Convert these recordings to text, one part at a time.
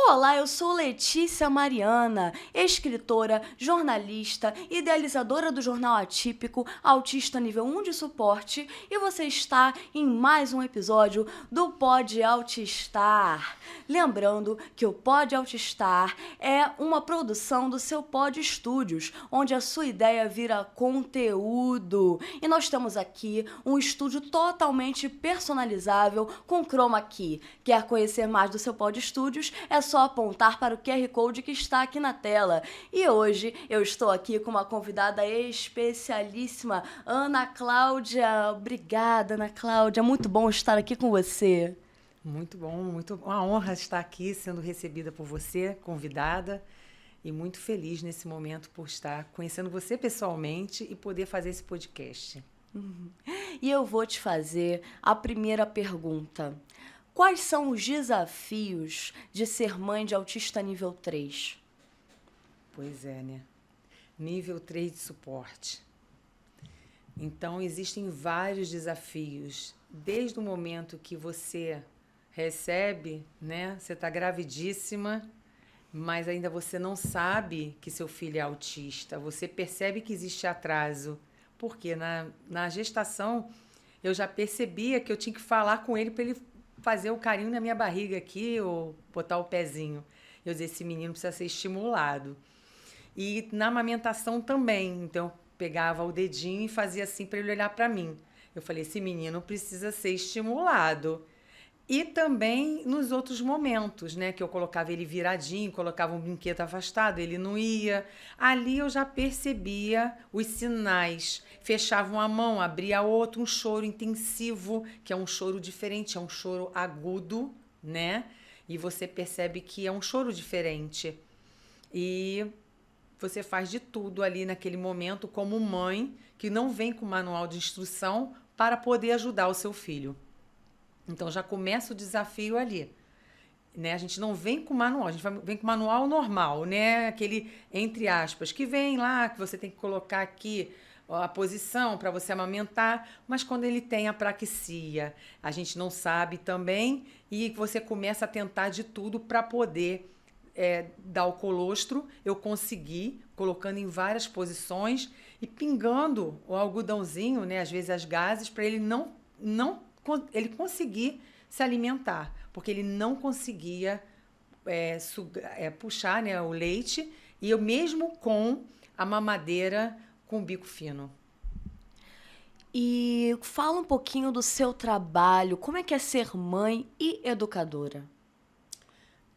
Olá, eu sou Letícia Mariana, escritora, jornalista, idealizadora do jornal Atípico, autista nível 1 de suporte, e você está em mais um episódio do Pod Autistar. Lembrando que o Pod Autistar é uma produção do seu Pod Studios, onde a sua ideia vira conteúdo. E nós temos aqui um estúdio totalmente personalizável com chroma key. Quer conhecer mais do seu Pod Studios? É só apontar para o QR Code que está aqui na tela. E hoje eu estou aqui com uma convidada especialíssima, Ana Cláudia. Obrigada, Ana Cláudia. Muito bom estar aqui com você. Muito bom, uma honra estar aqui sendo recebida por você, convidada, e muito feliz nesse momento por estar conhecendo você pessoalmente e poder fazer esse podcast. E eu vou te fazer a primeira pergunta. Quais são os desafios de ser mãe de autista nível 3? Pois é, né? Nível 3 de suporte. Então, existem vários desafios. Desde o momento que você recebe, né? Você está gravidíssima, mas ainda você não sabe que seu filho é autista. Você percebe que existe atraso. Porque na gestação, eu já percebia que eu tinha que falar com ele para ele fazer o carinho na minha barriga aqui, ou botar o pezinho. Eu dizia, esse menino precisa ser estimulado. E na amamentação também. Então, eu pegava o dedinho e fazia assim para ele olhar para mim. Eu falei, esse menino precisa ser estimulado. E também nos outros momentos, né? Que eu colocava ele viradinho, colocava um brinquedo afastado, ele não ia. Ali eu já percebia os sinais. Fechava uma mão, abria a outra, um choro intensivo, que é um choro diferente, é um choro agudo, né? E você percebe que é um choro diferente. E você faz de tudo ali naquele momento como mãe, que não vem com manual de instrução para poder ajudar o seu filho. Então, já começa o desafio ali, né? A gente não vem com manual, a gente vem com manual normal, né? Aquele, entre aspas, que vem lá, que você tem que colocar aqui a posição para você amamentar, mas quando ele tem apraxia, a gente não sabe também e você começa a tentar de tudo para poder dar o colostro. Eu consegui, colocando em várias posições e pingando o algodãozinho, né? Às vezes as gases, para ele não ele conseguir se alimentar, porque ele não conseguia puxar, né, o leite, e eu mesmo com a mamadeira com o bico fino. E fala um pouquinho do seu trabalho, como é que é ser mãe e educadora?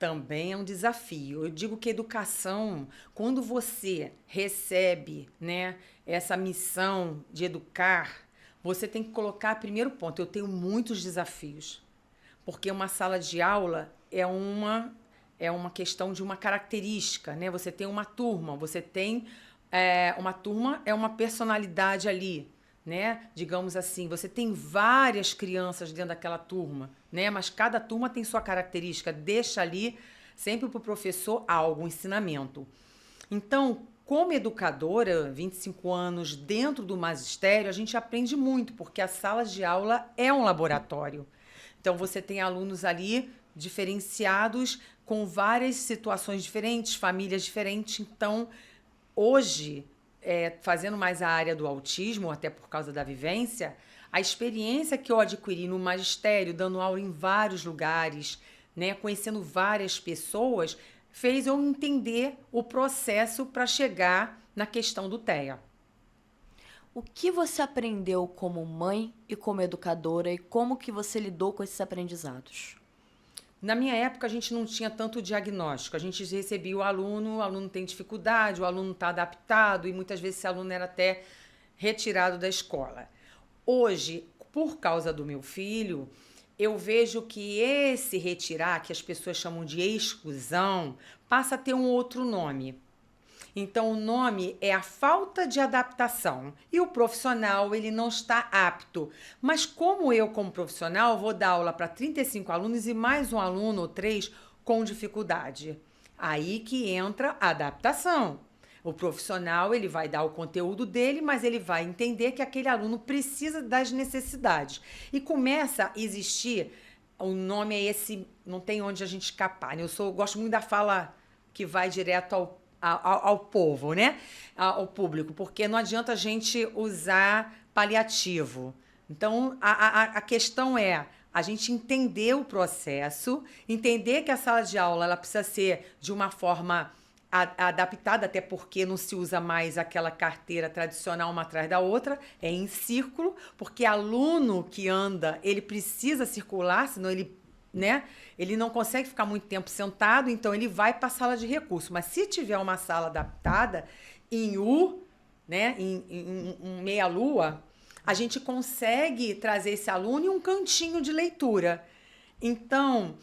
Também é um desafio. Eu digo que educação, quando você recebe, né, essa missão de educar, você tem que colocar, primeiro ponto, eu tenho muitos desafios, porque uma sala de aula é uma questão de uma característica, né? Você tem uma turma, uma turma é uma personalidade ali, né? Digamos assim, você tem várias crianças dentro daquela turma, né? Mas cada turma tem sua característica, deixa ali sempre para o professor algo, um ensinamento. Então, como educadora, 25 anos dentro do magistério, a gente aprende muito, porque a sala de aula é um laboratório. Então, você tem alunos ali diferenciados, com várias situações diferentes, famílias diferentes. Então, hoje, fazendo mais a área do autismo, até por causa da vivência, a experiência que eu adquiri no magistério, dando aula em vários lugares, né, conhecendo várias pessoas, fez eu entender o processo para chegar na questão do TEA. O que você aprendeu como mãe e como educadora e como que você lidou com esses aprendizados? Na minha época, a gente não tinha tanto diagnóstico. A gente recebia o aluno tem dificuldade, o aluno está adaptado e muitas vezes esse aluno era até retirado da escola. Hoje, por causa do meu filho, eu vejo que esse retirar, que as pessoas chamam de exclusão, passa a ter um outro nome. Então, o nome é a falta de adaptação. E o profissional, ele não está apto. Mas como eu, como profissional, vou dar aula para 35 alunos e mais um aluno ou 3 com dificuldade. Aí que entra a adaptação. O profissional, ele vai dar o conteúdo dele, mas ele vai entender que aquele aluno precisa das necessidades. E começa a existir o nome é esse, não tem onde a gente escapar, né? Eu gosto muito da fala que vai direto ao povo, né? Ao público, porque não adianta a gente usar paliativo. Então, a questão é a gente entender o processo, entender que a sala de aula ela precisa ser de uma forma adaptada, até porque não se usa mais aquela carteira tradicional uma atrás da outra, é em círculo, porque aluno que anda, ele precisa circular, senão ele, né, ele não consegue ficar muito tempo sentado, então ele vai para a sala de recurso. Mas se tiver uma sala adaptada em U, né, em meia-lua, a gente consegue trazer esse aluno em um cantinho de leitura. Então,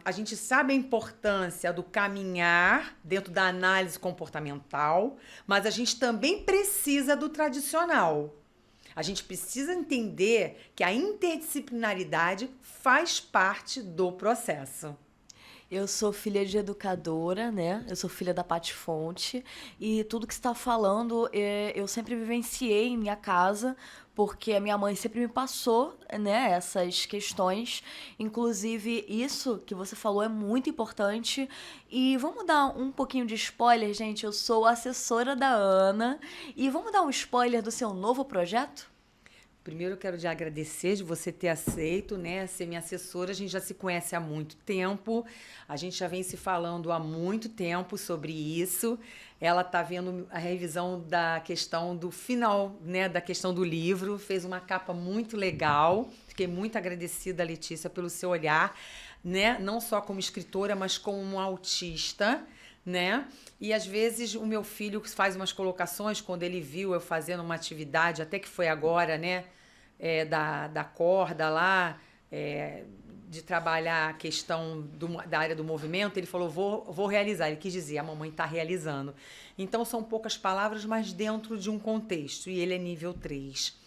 a gente sabe a importância do caminhar dentro da análise comportamental, mas a gente também precisa do tradicional. A gente precisa entender que a interdisciplinaridade faz parte do processo. Eu sou filha de educadora, né? Eu sou filha da Pati Fonte e tudo que você está falando eu sempre vivenciei em minha casa, porque a minha mãe sempre me passou, né, essas questões. Inclusive, isso que você falou é muito importante. E vamos dar um pouquinho de spoiler, gente. Eu sou assessora da Ana e vamos dar um spoiler do seu novo projeto? Primeiro, eu quero te agradecer de você ter aceito, né, ser minha assessora. A gente já se conhece há muito tempo, a gente já vem se falando há muito tempo sobre isso. Ela está vendo a revisão da questão do final, né, da questão do livro, fez uma capa muito legal. Fiquei muito agradecida, Letícia, pelo seu olhar, né, não só como escritora, mas como uma autista, né? E às vezes o meu filho faz umas colocações quando ele viu eu fazendo uma atividade, até que foi agora, né? Da corda lá, de trabalhar a questão da área do movimento, ele falou, vou realizar. Ele quis dizer, a mamãe está realizando. Então são poucas palavras, mas dentro de um contexto. E ele é nível 3.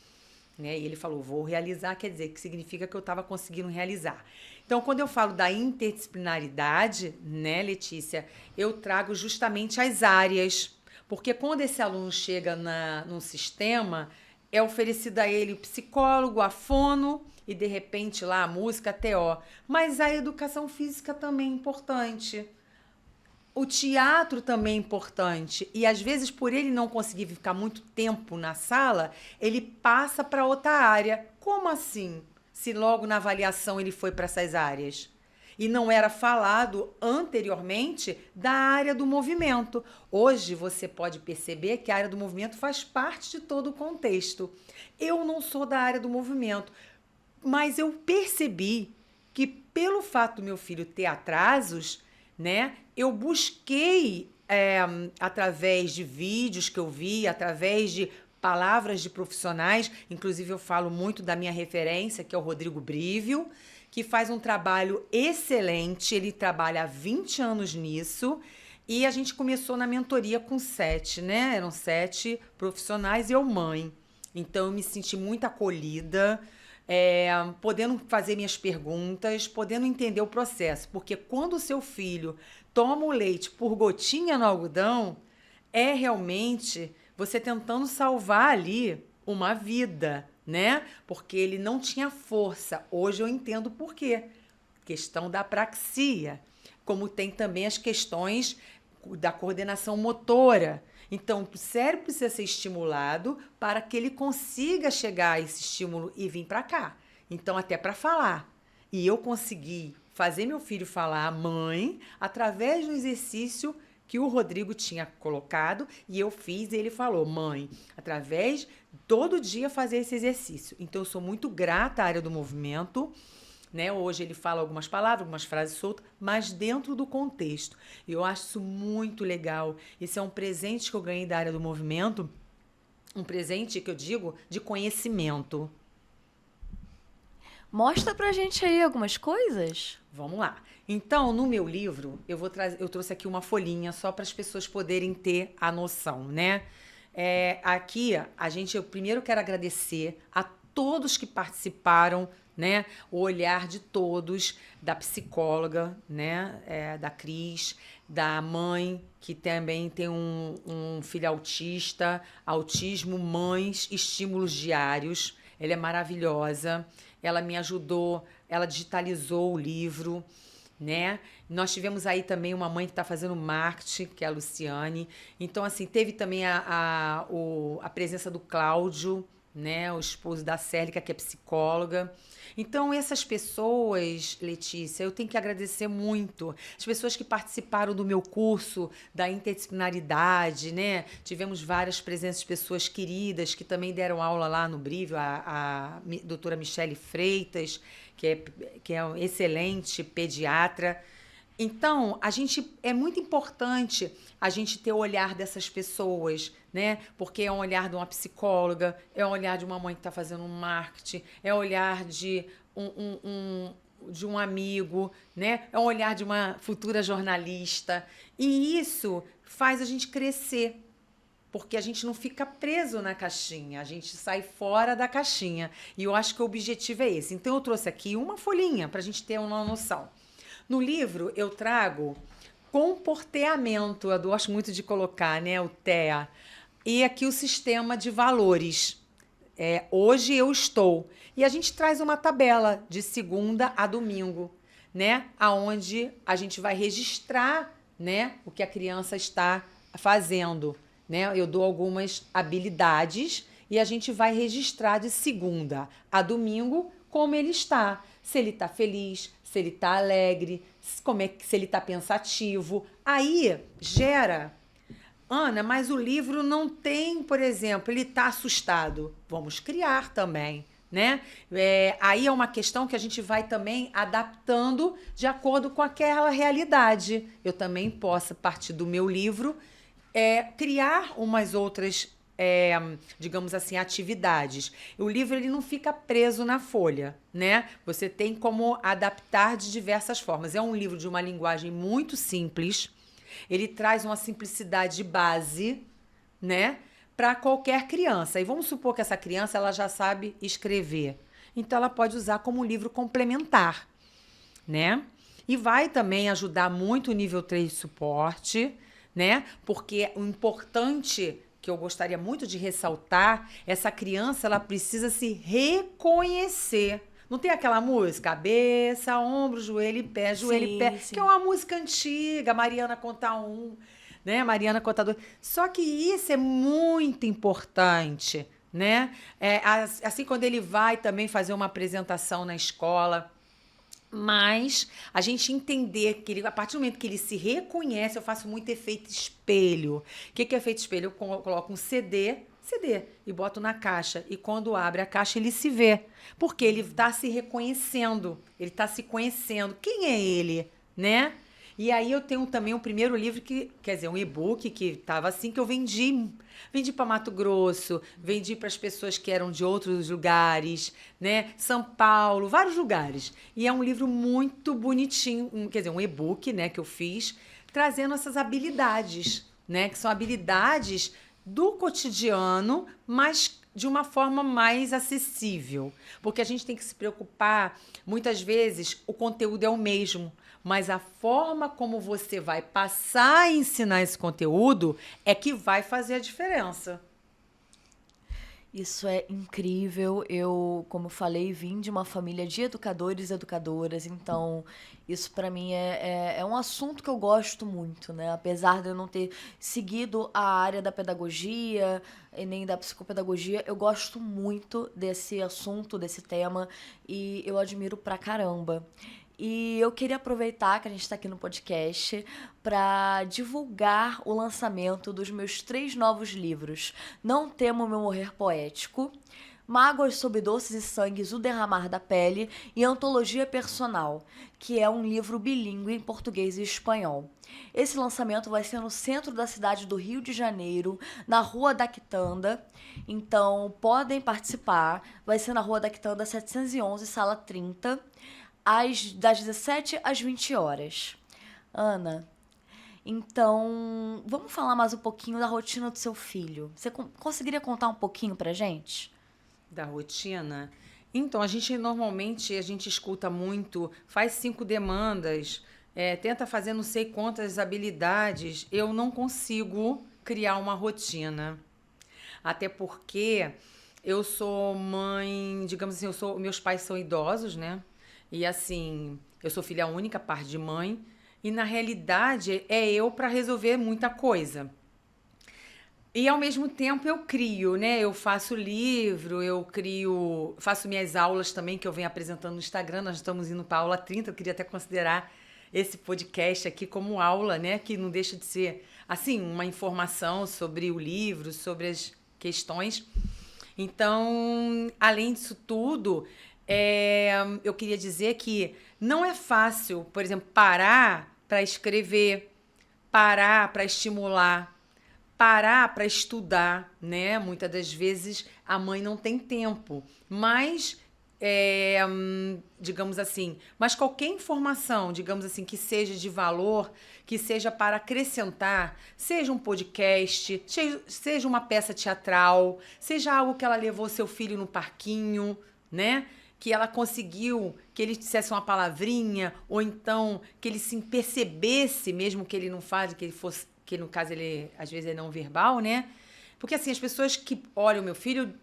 Né? E ele falou, vou realizar, quer dizer, que significa que eu estava conseguindo realizar. Então, quando eu falo da interdisciplinaridade, né, Letícia, eu trago justamente as áreas, porque quando esse aluno chega num sistema, é oferecido a ele o psicólogo, a fono e, de repente, lá a música, a TO. Mas a educação física também é importante. O teatro também é importante. E, às vezes, por ele não conseguir ficar muito tempo na sala, ele passa para outra área. Como assim? Se logo na avaliação ele foi para essas áreas. E não era falado anteriormente da área do movimento. Hoje você pode perceber que a área do movimento faz parte de todo o contexto. Eu não sou da área do movimento, mas eu percebi que pelo fato do meu filho ter atrasos, né, eu busquei, através de vídeos que eu vi, através de palavras de profissionais, inclusive eu falo muito da minha referência, que é o Rodrigo Brívio, que faz um trabalho excelente, ele trabalha há 20 anos nisso, e a gente começou na mentoria com 7, né? Eram 7 profissionais e eu mãe. Então eu me senti muito acolhida, podendo fazer minhas perguntas, podendo entender o processo, porque quando o seu filho toma o leite por gotinha no algodão, é realmente você tentando salvar ali uma vida, né? Porque ele não tinha força. Hoje eu entendo por quê. Questão da apraxia, como tem também as questões da coordenação motora. Então, o cérebro precisa ser estimulado para que ele consiga chegar a esse estímulo e vir para cá. Então, até para falar. E eu consegui fazer meu filho falar mãe através do exercício que o Rodrigo tinha colocado e eu fiz e ele falou, mãe, através todo dia fazer esse exercício. Então, eu sou muito grata à área do movimento, né? Hoje ele fala algumas palavras, algumas frases soltas, mas dentro do contexto. Eu acho isso muito legal. Esse é um presente que eu ganhei da área do movimento, um presente que eu digo de conhecimento. Mostra pra gente aí algumas coisas. Vamos lá. Então, no meu livro, eu trouxe aqui uma folhinha só para as pessoas poderem ter a noção, né? Aqui, eu primeiro quero agradecer a todos que participaram, né? O olhar de todos, da psicóloga, né? Da Cris, da mãe, que também tem um filho autista, autismo, mães, estímulos diários. ela é maravilhosa, ela me ajudou, ela digitalizou o livro, né? Nós tivemos aí também uma mãe que está fazendo marketing, que é a Luciane. Então, assim, teve também a presença do Cláudio, né? O esposo da Célica, que é psicóloga. Então, essas pessoas, Letícia, eu tenho que agradecer muito. As pessoas que participaram do meu curso da interdisciplinaridade, né? Tivemos várias presenças de pessoas queridas que também deram aula lá no Brívio, a doutora Michele Freitas, que é um excelente pediatra. Então, é muito importante a gente ter o olhar dessas pessoas, né? Porque é um olhar de uma psicóloga, é um olhar de uma mãe que está fazendo um marketing, é um olhar de de um amigo, né? É um olhar de uma futura jornalista. E isso faz a gente crescer, porque a gente não fica preso na caixinha, a gente sai fora da caixinha. E eu acho que o objetivo é esse. Então, eu trouxe aqui uma folhinha para a gente ter uma noção. No livro, eu trago comportamento, eu gosto muito de colocar, né, o TEA, e aqui o sistema de valores. Hoje eu estou. E a gente traz uma tabela de segunda a domingo, né, aonde a gente vai registrar, né, o que a criança está fazendo, né? Eu dou algumas habilidades e a gente vai registrar de segunda a domingo como ele está. Se ele está feliz, se ele está alegre, se ele está pensativo. Aí gera. Ana, mas o livro não tem, por exemplo, ele está assustado. Vamos criar também, né? Aí é uma questão que a gente vai também adaptando de acordo com aquela realidade. Eu também posso, a partir do meu livro, criar umas outras, digamos assim, atividades. O livro ele não fica preso na folha, né? Você tem como adaptar de diversas formas. É um livro de uma linguagem muito simples. Ele traz uma simplicidade base, né, para qualquer criança. E vamos supor que essa criança ela já sabe escrever. Então ela pode usar como um livro complementar, né? E vai também ajudar muito o nível 3 de suporte, né? Porque o importante que eu gostaria muito de ressaltar, essa criança ela precisa se reconhecer. Não tem aquela música? Cabeça, ombro, joelho e pé, joelho e pé, Sim. que é uma música antiga, Mariana conta um, né? Mariana conta dois. Só que isso é muito importante, né? Assim, quando ele vai também fazer uma apresentação na escola, mas a gente entender que ele, a partir do momento que ele se reconhece, eu faço muito efeito espelho. O que é efeito espelho? Eu coloco um CD e boto na caixa. E quando abre a caixa, ele se vê. Porque ele está se reconhecendo, ele está se conhecendo. Quem é ele, né? E aí eu tenho também um primeiro livro que, quer dizer, um e-book que estava assim, que eu vendi. Vendi para Mato Grosso, vendi para as pessoas que eram de outros lugares, né? São Paulo, vários lugares. E é um livro muito bonitinho, quer dizer, um e-book, né, que eu fiz, trazendo essas habilidades, né? Que são habilidades do cotidiano, mas de uma forma mais acessível. Porque a gente tem que se preocupar, muitas vezes o conteúdo é o mesmo, mas a forma como você vai passar a ensinar esse conteúdo é que vai fazer a diferença. Isso é incrível. Eu, como eu falei, vim de uma família de educadores e educadoras, então isso para mim é um assunto que eu gosto muito, né? Apesar de eu não ter seguido a área da pedagogia e nem da psicopedagogia, eu gosto muito desse assunto, desse tema, e eu admiro pra caramba. E eu queria aproveitar que a gente está aqui no podcast para divulgar o lançamento dos meus 3 novos livros. Não Temo Meu Morrer Poético, Mágoas sob Doces e Sangues, O Derramar da Pele e Antologia Personal, que é um livro bilíngue em português e espanhol. Esse lançamento vai ser no centro da cidade do Rio de Janeiro, na Rua da Quitanda. Então, podem participar. Vai ser na Rua da Quitanda 711, sala 30. Das 17 às 20 horas. Ana, então, vamos falar mais um pouquinho da rotina do seu filho. Você conseguiria contar um pouquinho pra gente? Da rotina? Então, a gente escuta muito, faz 5 demandas, tenta fazer não sei quantas habilidades. Eu não consigo criar uma rotina. Até porque Eu sou mãe, digamos assim, meus pais são idosos, né? E assim, eu sou filha única, parte de mãe, e na realidade é eu para resolver muita coisa. E ao mesmo tempo eu crio, né? Eu faço livro, eu crio, faço minhas aulas também que eu venho apresentando no Instagram. Nós estamos indo para a aula 30. Eu queria até considerar esse podcast aqui como aula, né? Que não deixa de ser, assim, uma informação sobre o livro, sobre as questões. Então, além disso tudo, eu queria dizer que não é fácil, por exemplo, parar para escrever, parar para estimular, parar para estudar, né? Muitas das vezes a mãe não tem tempo, mas digamos assim, mas qualquer informação, digamos assim, que seja de valor, que seja para acrescentar, seja um podcast, seja uma peça teatral, seja algo que ela levou seu filho no parquinho, né? Que ela conseguiu que ele dissesse uma palavrinha, ou então que ele se percebesse, mesmo que ele não fale, que ele fosse, que no caso ele às vezes é não verbal, né? Porque assim, as pessoas que olham o meu filho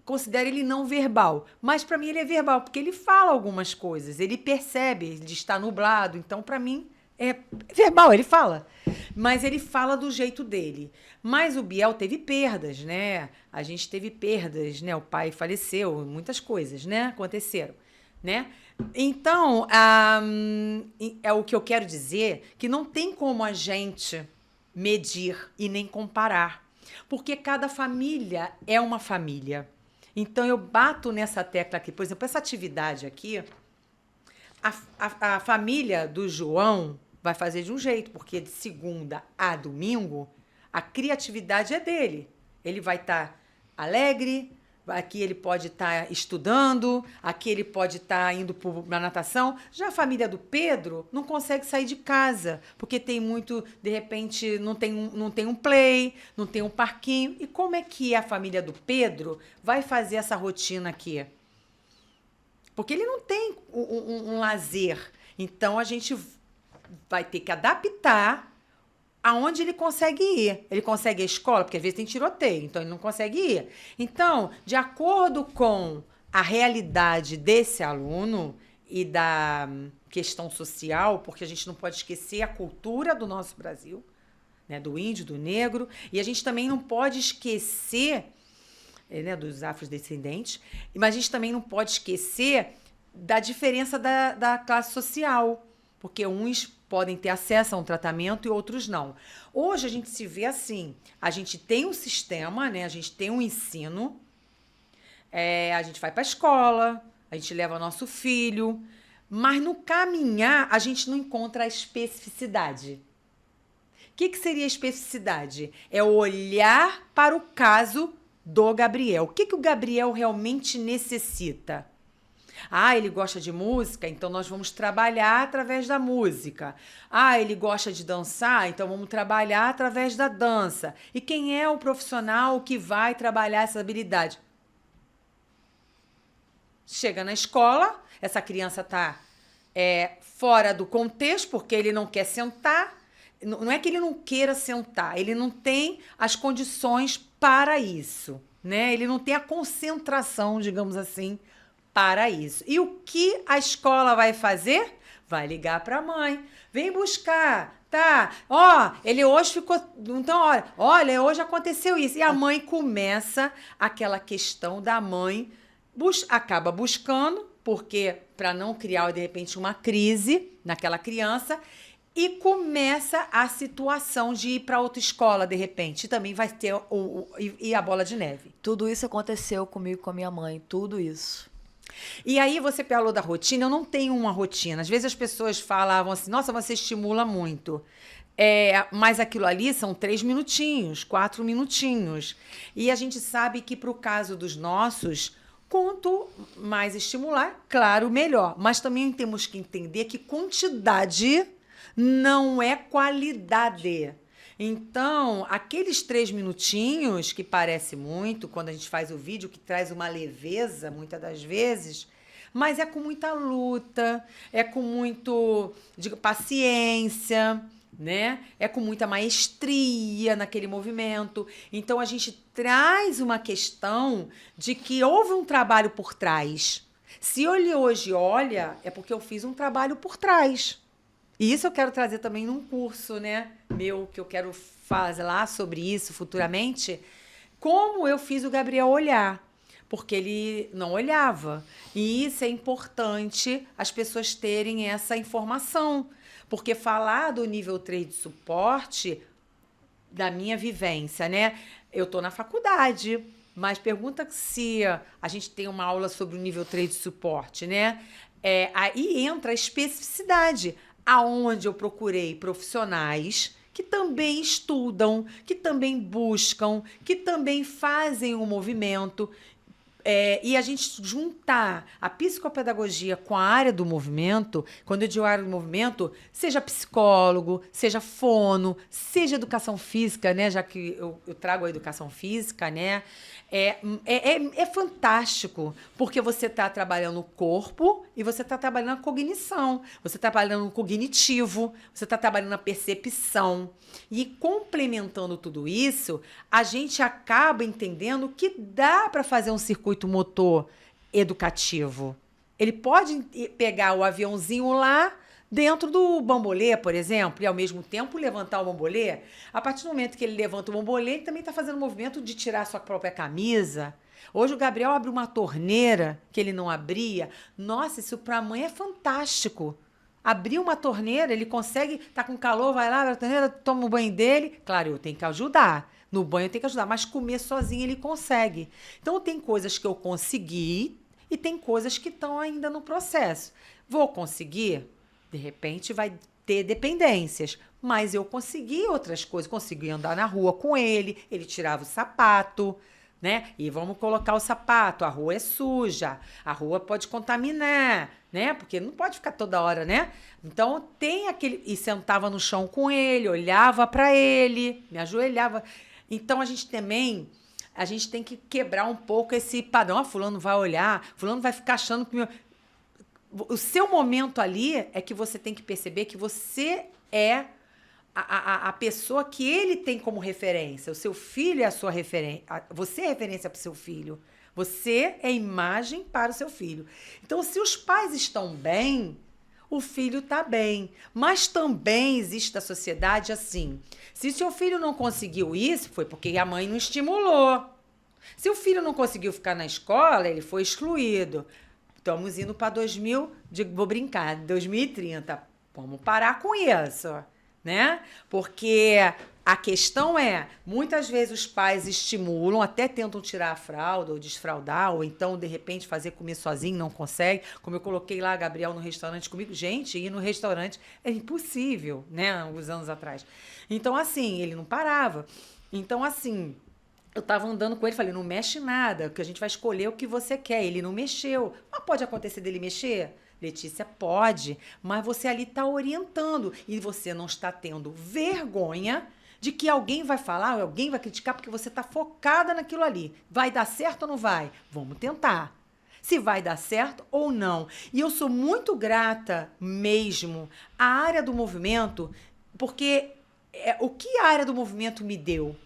consideram ele não verbal, mas para mim ele é verbal, porque ele fala algumas coisas, ele percebe, ele está nublado, então para mim é verbal, ele fala. Mas ele fala do jeito dele. Mas o Biel teve perdas, né? A gente teve perdas, né? O pai faleceu, muitas coisas, né? Aconteceram, né? Então, é o que eu quero dizer, que não tem como a gente medir e nem comparar, porque cada família é uma família. Então, eu bato nessa tecla aqui. Por exemplo, essa atividade aqui, a família do João vai fazer de um jeito, porque de segunda a domingo, a criatividade é dele. Ele vai estar alegre, aqui ele pode estar estudando, aqui ele pode estar indo para a natação. Já a família do Pedro não consegue sair de casa, porque tem muito, de repente, não tem um play, não tem um parquinho. E como é que a família do Pedro vai fazer essa rotina aqui? Porque ele não tem um lazer. Então, a gente vai ter que adaptar aonde ele consegue ir. Ele consegue ir à escola, porque às vezes tem tiroteio, então ele não consegue ir. Então, de acordo com a realidade desse aluno e da questão social, porque a gente não pode esquecer a cultura do nosso Brasil, né, do índio, do negro, e a gente também não pode esquecer, né, dos afrodescendentes, mas a gente também não pode esquecer da diferença da classe social, porque uns podem ter acesso a um tratamento e outros não. Hoje a gente se vê assim, a gente tem um sistema, né? A gente tem um ensino, a gente vai para a escola, a gente leva nosso filho, mas no caminhar a gente não encontra a especificidade. O que seria a especificidade? É olhar para o caso do Gabriel. O que o Gabriel realmente necessita? Ah, ele gosta de música, então nós vamos trabalhar através da música. Ah, ele gosta de dançar, então vamos trabalhar através da dança. E quem é o profissional que vai trabalhar essa habilidade? Chega na escola, essa criança está fora do contexto, porque ele não quer sentar. Não é que ele não queira sentar, ele não tem as condições para isso, né? Ele não tem a concentração, digamos assim, para isso. E o que a escola vai fazer? Vai ligar para a mãe. Vem buscar, tá? Ó, ele hoje ficou... Então, olha, hoje aconteceu isso. E a mãe começa aquela questão da mãe, acaba buscando, porque para não criar, de repente, uma crise naquela criança, e começa a situação de ir para outra escola, de repente. E também vai ter e a bola de neve. Tudo isso aconteceu comigo, com a minha mãe, tudo isso. E aí você falou da rotina, eu não tenho uma rotina. Às vezes as pessoas falavam assim, nossa, você estimula muito. Mas aquilo ali são 3 minutinhos, 4 minutinhos. E a gente sabe que para o caso dos nossos, quanto mais estimular, claro, melhor. Mas também temos que entender que quantidade não é qualidade. Então, aqueles 3 minutinhos, que parece muito, quando a gente faz o vídeo, que traz uma leveza, muitas das vezes, mas é com muita luta, é com muito paciência, né? É com muita maestria naquele movimento. Então, a gente traz uma questão de que houve um trabalho por trás. Se ele hoje olha, é porque eu fiz um trabalho por trás. E isso eu quero trazer também num curso, né, meu, que eu quero fazer lá sobre isso futuramente, como eu fiz o Gabriel olhar, porque ele não olhava. E isso é importante as pessoas terem essa informação, porque falar do nível 3 de suporte, da minha vivência, né, eu tô na faculdade, mas pergunta se a gente tem uma aula sobre o nível 3 de suporte, né? Aí entra a especificidade, aonde eu procurei profissionais que também estudam, que também buscam, que também fazem o movimento. E a gente juntar a psicopedagogia com a área do movimento, quando eu digo área do movimento, seja psicólogo, seja fono, seja educação física, né? Já que eu trago a educação física, né? É fantástico, porque você está trabalhando o corpo e você está trabalhando a cognição, você está trabalhando o cognitivo, você está trabalhando a percepção. E complementando tudo isso, a gente acaba entendendo que dá para fazer um circuito motor educativo. Ele pode pegar o aviãozinho lá dentro do bambolê, por exemplo, e ao mesmo tempo levantar o bambolê. A partir do momento que ele levanta o bambolê, ele também está fazendo o movimento de tirar a sua própria camisa. Hoje o Gabriel abre uma torneira que ele não abria. Nossa, isso para a mãe é fantástico. Abrir uma torneira, ele consegue, tá com calor, vai lá, abre a torneira, toma o banho dele. Claro, eu tenho que ajudar. No banho eu tenho que ajudar, mas comer sozinho ele consegue. Então tem coisas que eu consegui e tem coisas que estão ainda no processo. Vou conseguir? De repente vai ter dependências, mas eu consegui outras coisas. Consegui andar na rua com ele, ele tirava o sapato, né? E vamos colocar o sapato, a rua é suja, a rua pode contaminar, né? Porque não pode ficar toda hora, né? Então tem aquele... E sentava no chão com ele, olhava para ele, me ajoelhava. Então a gente tem que quebrar um pouco esse padrão. Fulano vai olhar, fulano vai ficar achando que... O seu momento ali é que você tem que perceber que você é a pessoa que ele tem como referência. O seu filho é a sua referência. Você é referência para o seu filho. Você é imagem para o seu filho. Então, se os pais estão bem, o filho está bem. Mas também existe na sociedade assim. Se seu filho não conseguiu isso, foi porque a mãe não estimulou. Se o filho não conseguiu ficar na escola, ele foi excluído. Estamos indo para 2030. Vamos parar com isso, né? Porque a questão é, muitas vezes os pais estimulam, até tentam tirar a fralda ou desfraldar, ou então, de repente, fazer comer sozinho, não consegue. Como eu coloquei lá, Gabriel, no restaurante comigo. Gente, ir no restaurante é impossível, né? Alguns anos atrás. Então, assim, ele não parava. Então, assim... Eu tava andando com ele, falei, não mexe nada, que a gente vai escolher o que você quer. Ele não mexeu. Mas pode acontecer dele mexer? Letícia, pode. Mas você ali tá orientando. E você não está tendo vergonha de que alguém vai falar, alguém vai criticar, porque você tá focada naquilo ali. Vai dar certo ou não vai? Vamos tentar. Se vai dar certo ou não. E eu sou muito grata mesmo à área do movimento, porque o que a área do movimento me deu?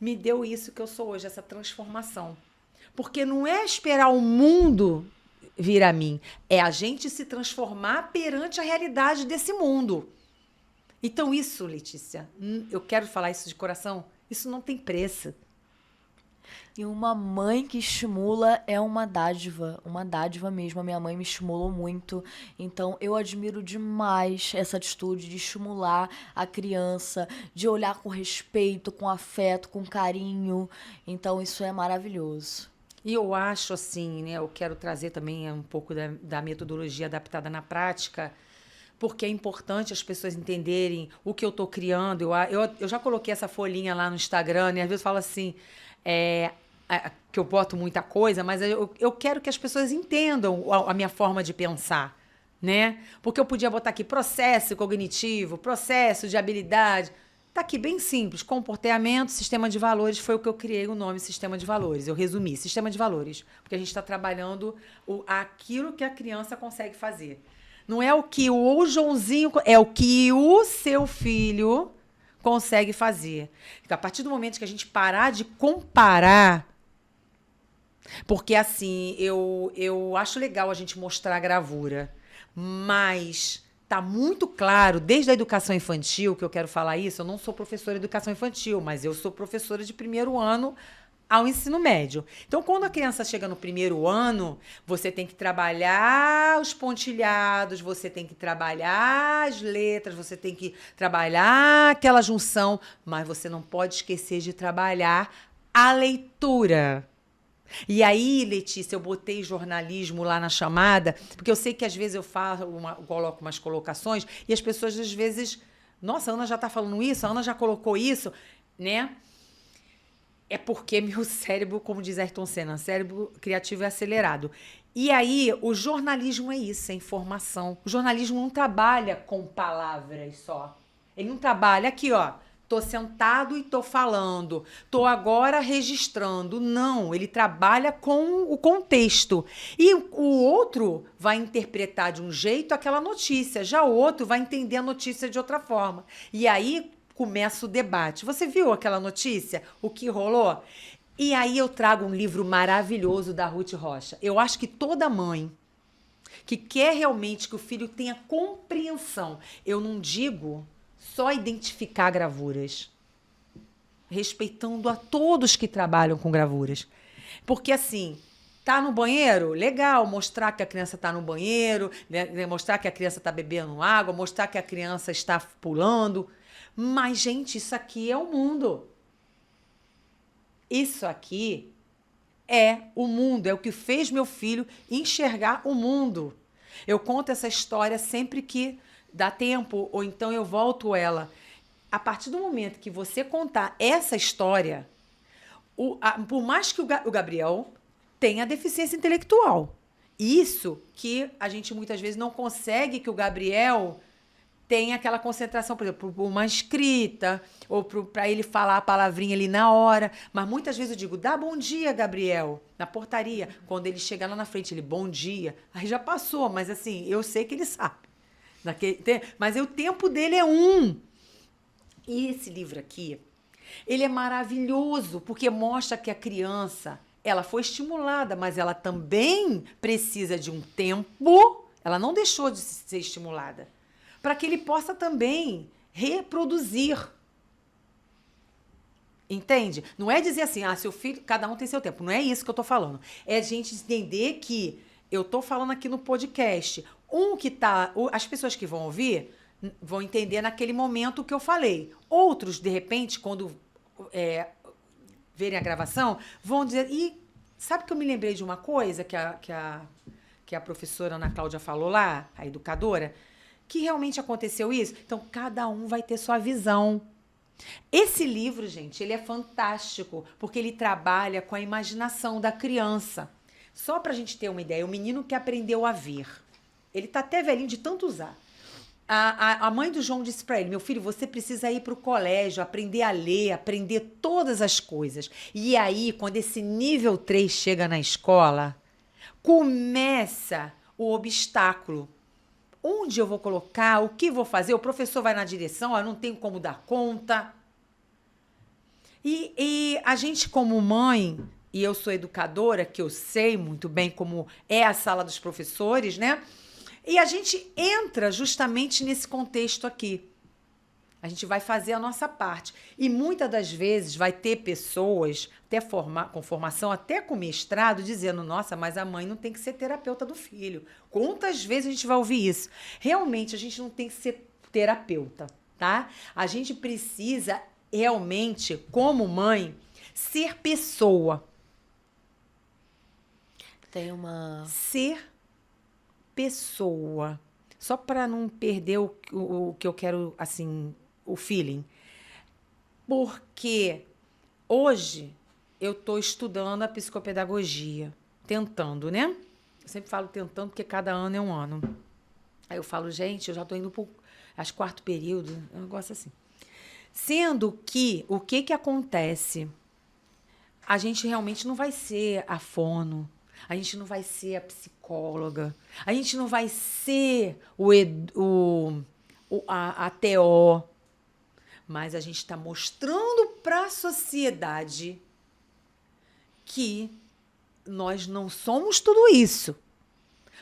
Me deu isso que eu sou hoje, essa transformação. Porque não é esperar o mundo vir a mim, é a gente se transformar perante a realidade desse mundo. Então isso, Letícia, eu quero falar isso de coração, isso não tem preço. E uma mãe que estimula é uma dádiva mesmo. A minha mãe me estimulou muito, então eu admiro demais essa atitude de estimular a criança, de olhar com respeito, com afeto, com carinho. Então isso é maravilhoso. E eu acho assim, né? Eu quero trazer também um pouco da metodologia adaptada na prática, porque é importante as pessoas entenderem o que eu estou criando. Eu já coloquei essa folhinha lá no Instagram, né? Às vezes eu falo assim, que eu boto muita coisa, mas eu quero que as pessoas entendam a minha forma de pensar, né? Porque eu podia botar aqui processo cognitivo, processo de habilidade. Tá aqui bem simples, comportamento, sistema de valores, foi o que eu criei o nome sistema de valores. Eu resumi, sistema de valores, porque a gente está trabalhando aquilo que a criança consegue fazer. Não é o que o Joãozinho, é o que o seu filho consegue fazer. Então, a partir do momento que a gente parar de comparar, porque assim, eu acho legal a gente mostrar a gravura, mas tá muito claro, desde a educação infantil, que eu quero falar isso, eu não sou professora de educação infantil, mas eu sou professora de primeiro ano ao ensino médio. Então, quando a criança chega no primeiro ano, você tem que trabalhar os pontilhados, você tem que trabalhar as letras, você tem que trabalhar aquela junção, mas você não pode esquecer de trabalhar a leitura. E aí, Letícia, eu botei jornalismo lá na chamada, porque eu sei que às vezes eu coloco umas colocações e as pessoas às vezes, nossa, a Ana já está falando isso, a Ana já colocou isso, né? É porque meu cérebro, como diz Ayrton Senna, cérebro criativo é acelerado. E aí, o jornalismo é isso, é informação. O jornalismo não trabalha com palavras só. Ele não trabalha aqui, ó. Tô sentado e tô falando. Tô agora registrando. Não, ele trabalha com o contexto. E o outro vai interpretar de um jeito aquela notícia. Já o outro vai entender a notícia de outra forma. E aí começa o debate. Você viu aquela notícia? O que rolou? E aí eu trago um livro maravilhoso da Ruth Rocha. Eu acho que toda mãe que quer realmente que o filho tenha compreensão, eu não digo só identificar gravuras, respeitando a todos que trabalham com gravuras. Porque assim, tá no banheiro? Legal, mostrar que a criança tá no banheiro, né? Mostrar que a criança tá bebendo água, mostrar que a criança está pulando. Mas, gente, isso aqui é o mundo. Isso aqui é o mundo, é o que fez meu filho enxergar o mundo. Eu conto essa história sempre que dá tempo, ou então eu volto ela. A partir do momento que você contar essa história, por mais que o Gabriel tenha deficiência intelectual, isso que a gente muitas vezes não consegue que o Gabriel tenha aquela concentração, por exemplo, por uma escrita, ou para ele falar a palavrinha ali na hora. Mas muitas vezes eu digo, dá bom dia, Gabriel, na portaria. Quando ele chega lá na frente, ele, bom dia. Aí já passou, mas assim, eu sei que ele sabe. Mas o tempo dele é um. E esse livro aqui, ele é maravilhoso, porque mostra que a criança, ela foi estimulada, mas ela também precisa de um tempo, ela não deixou de ser estimulada, para que ele possa também reproduzir. Entende? Não é dizer assim, seu filho, cada um tem seu tempo. Não é isso que eu tô falando. É a gente entender que eu tô falando aqui no podcast. As pessoas que vão ouvir vão entender naquele momento o que eu falei. Outros, de repente, quando verem a gravação, vão dizer, sabe que eu me lembrei de uma coisa que a professora Ana Cláudia falou lá, a educadora, que realmente aconteceu isso? Então, cada um vai ter sua visão. Esse livro, gente, ele é fantástico, porque ele trabalha com a imaginação da criança. Só pra gente ter uma ideia, o menino que aprendeu a ver. Ele tá até velhinho de tanto usar. A mãe do João disse pra ele, meu filho, você precisa ir pro colégio, aprender a ler, aprender todas as coisas. E aí, quando esse nível 3 chega na escola, começa o obstáculo. Onde eu vou colocar? O que vou fazer? O professor vai na direção, eu não tenho como dar conta. E a gente, como mãe, e eu sou educadora, que eu sei muito bem como é a sala dos professores, né? E a gente entra justamente nesse contexto aqui. A gente vai fazer a nossa parte. E muitas das vezes vai ter pessoas, até com formação, até com mestrado, dizendo, nossa, mas a mãe não tem que ser terapeuta do filho. Quantas vezes a gente vai ouvir isso? Realmente, a gente não tem que ser terapeuta, tá? A gente precisa realmente, como mãe, ser pessoa. Ser pessoa. Só para não perder o que eu quero, assim, o feeling. Porque hoje eu estou estudando a psicopedagogia. Tentando, né? Eu sempre falo tentando porque cada ano é um ano. Aí eu falo, gente, eu já estou indo para o quarto período. É um negócio assim. Sendo que, o que acontece? A gente realmente não vai ser a fono. A gente não vai ser a psicóloga. A gente não vai ser a TO. Mas a gente está mostrando para a sociedade que nós não somos tudo isso.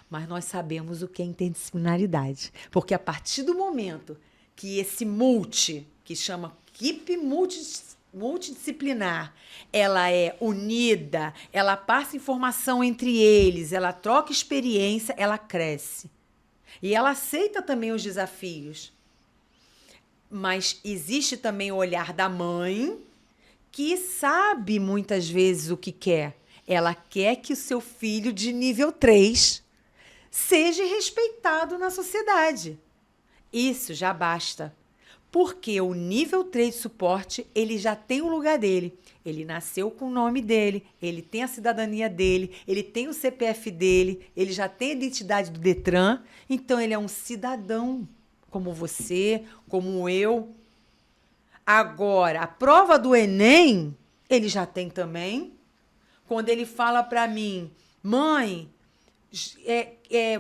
Mas nós sabemos o que é interdisciplinaridade. Porque a partir do momento que esse que chama equipe multidisciplinar, ela é unida, ela passa informação entre eles, ela troca experiência, ela cresce. E ela aceita também os desafios. Mas existe também o olhar da mãe, que sabe muitas vezes o que quer. Ela quer que o seu filho de nível 3 seja respeitado na sociedade. Isso já basta. Porque o nível 3 de suporte, ele já tem o lugar dele. Ele nasceu com o nome dele, ele tem a cidadania dele, ele tem o CPF dele, ele já tem a identidade do Detran. Então, ele é um cidadão, como você, como eu. Agora, a prova do Enem, ele já tem também. Quando ele fala para mim, mãe,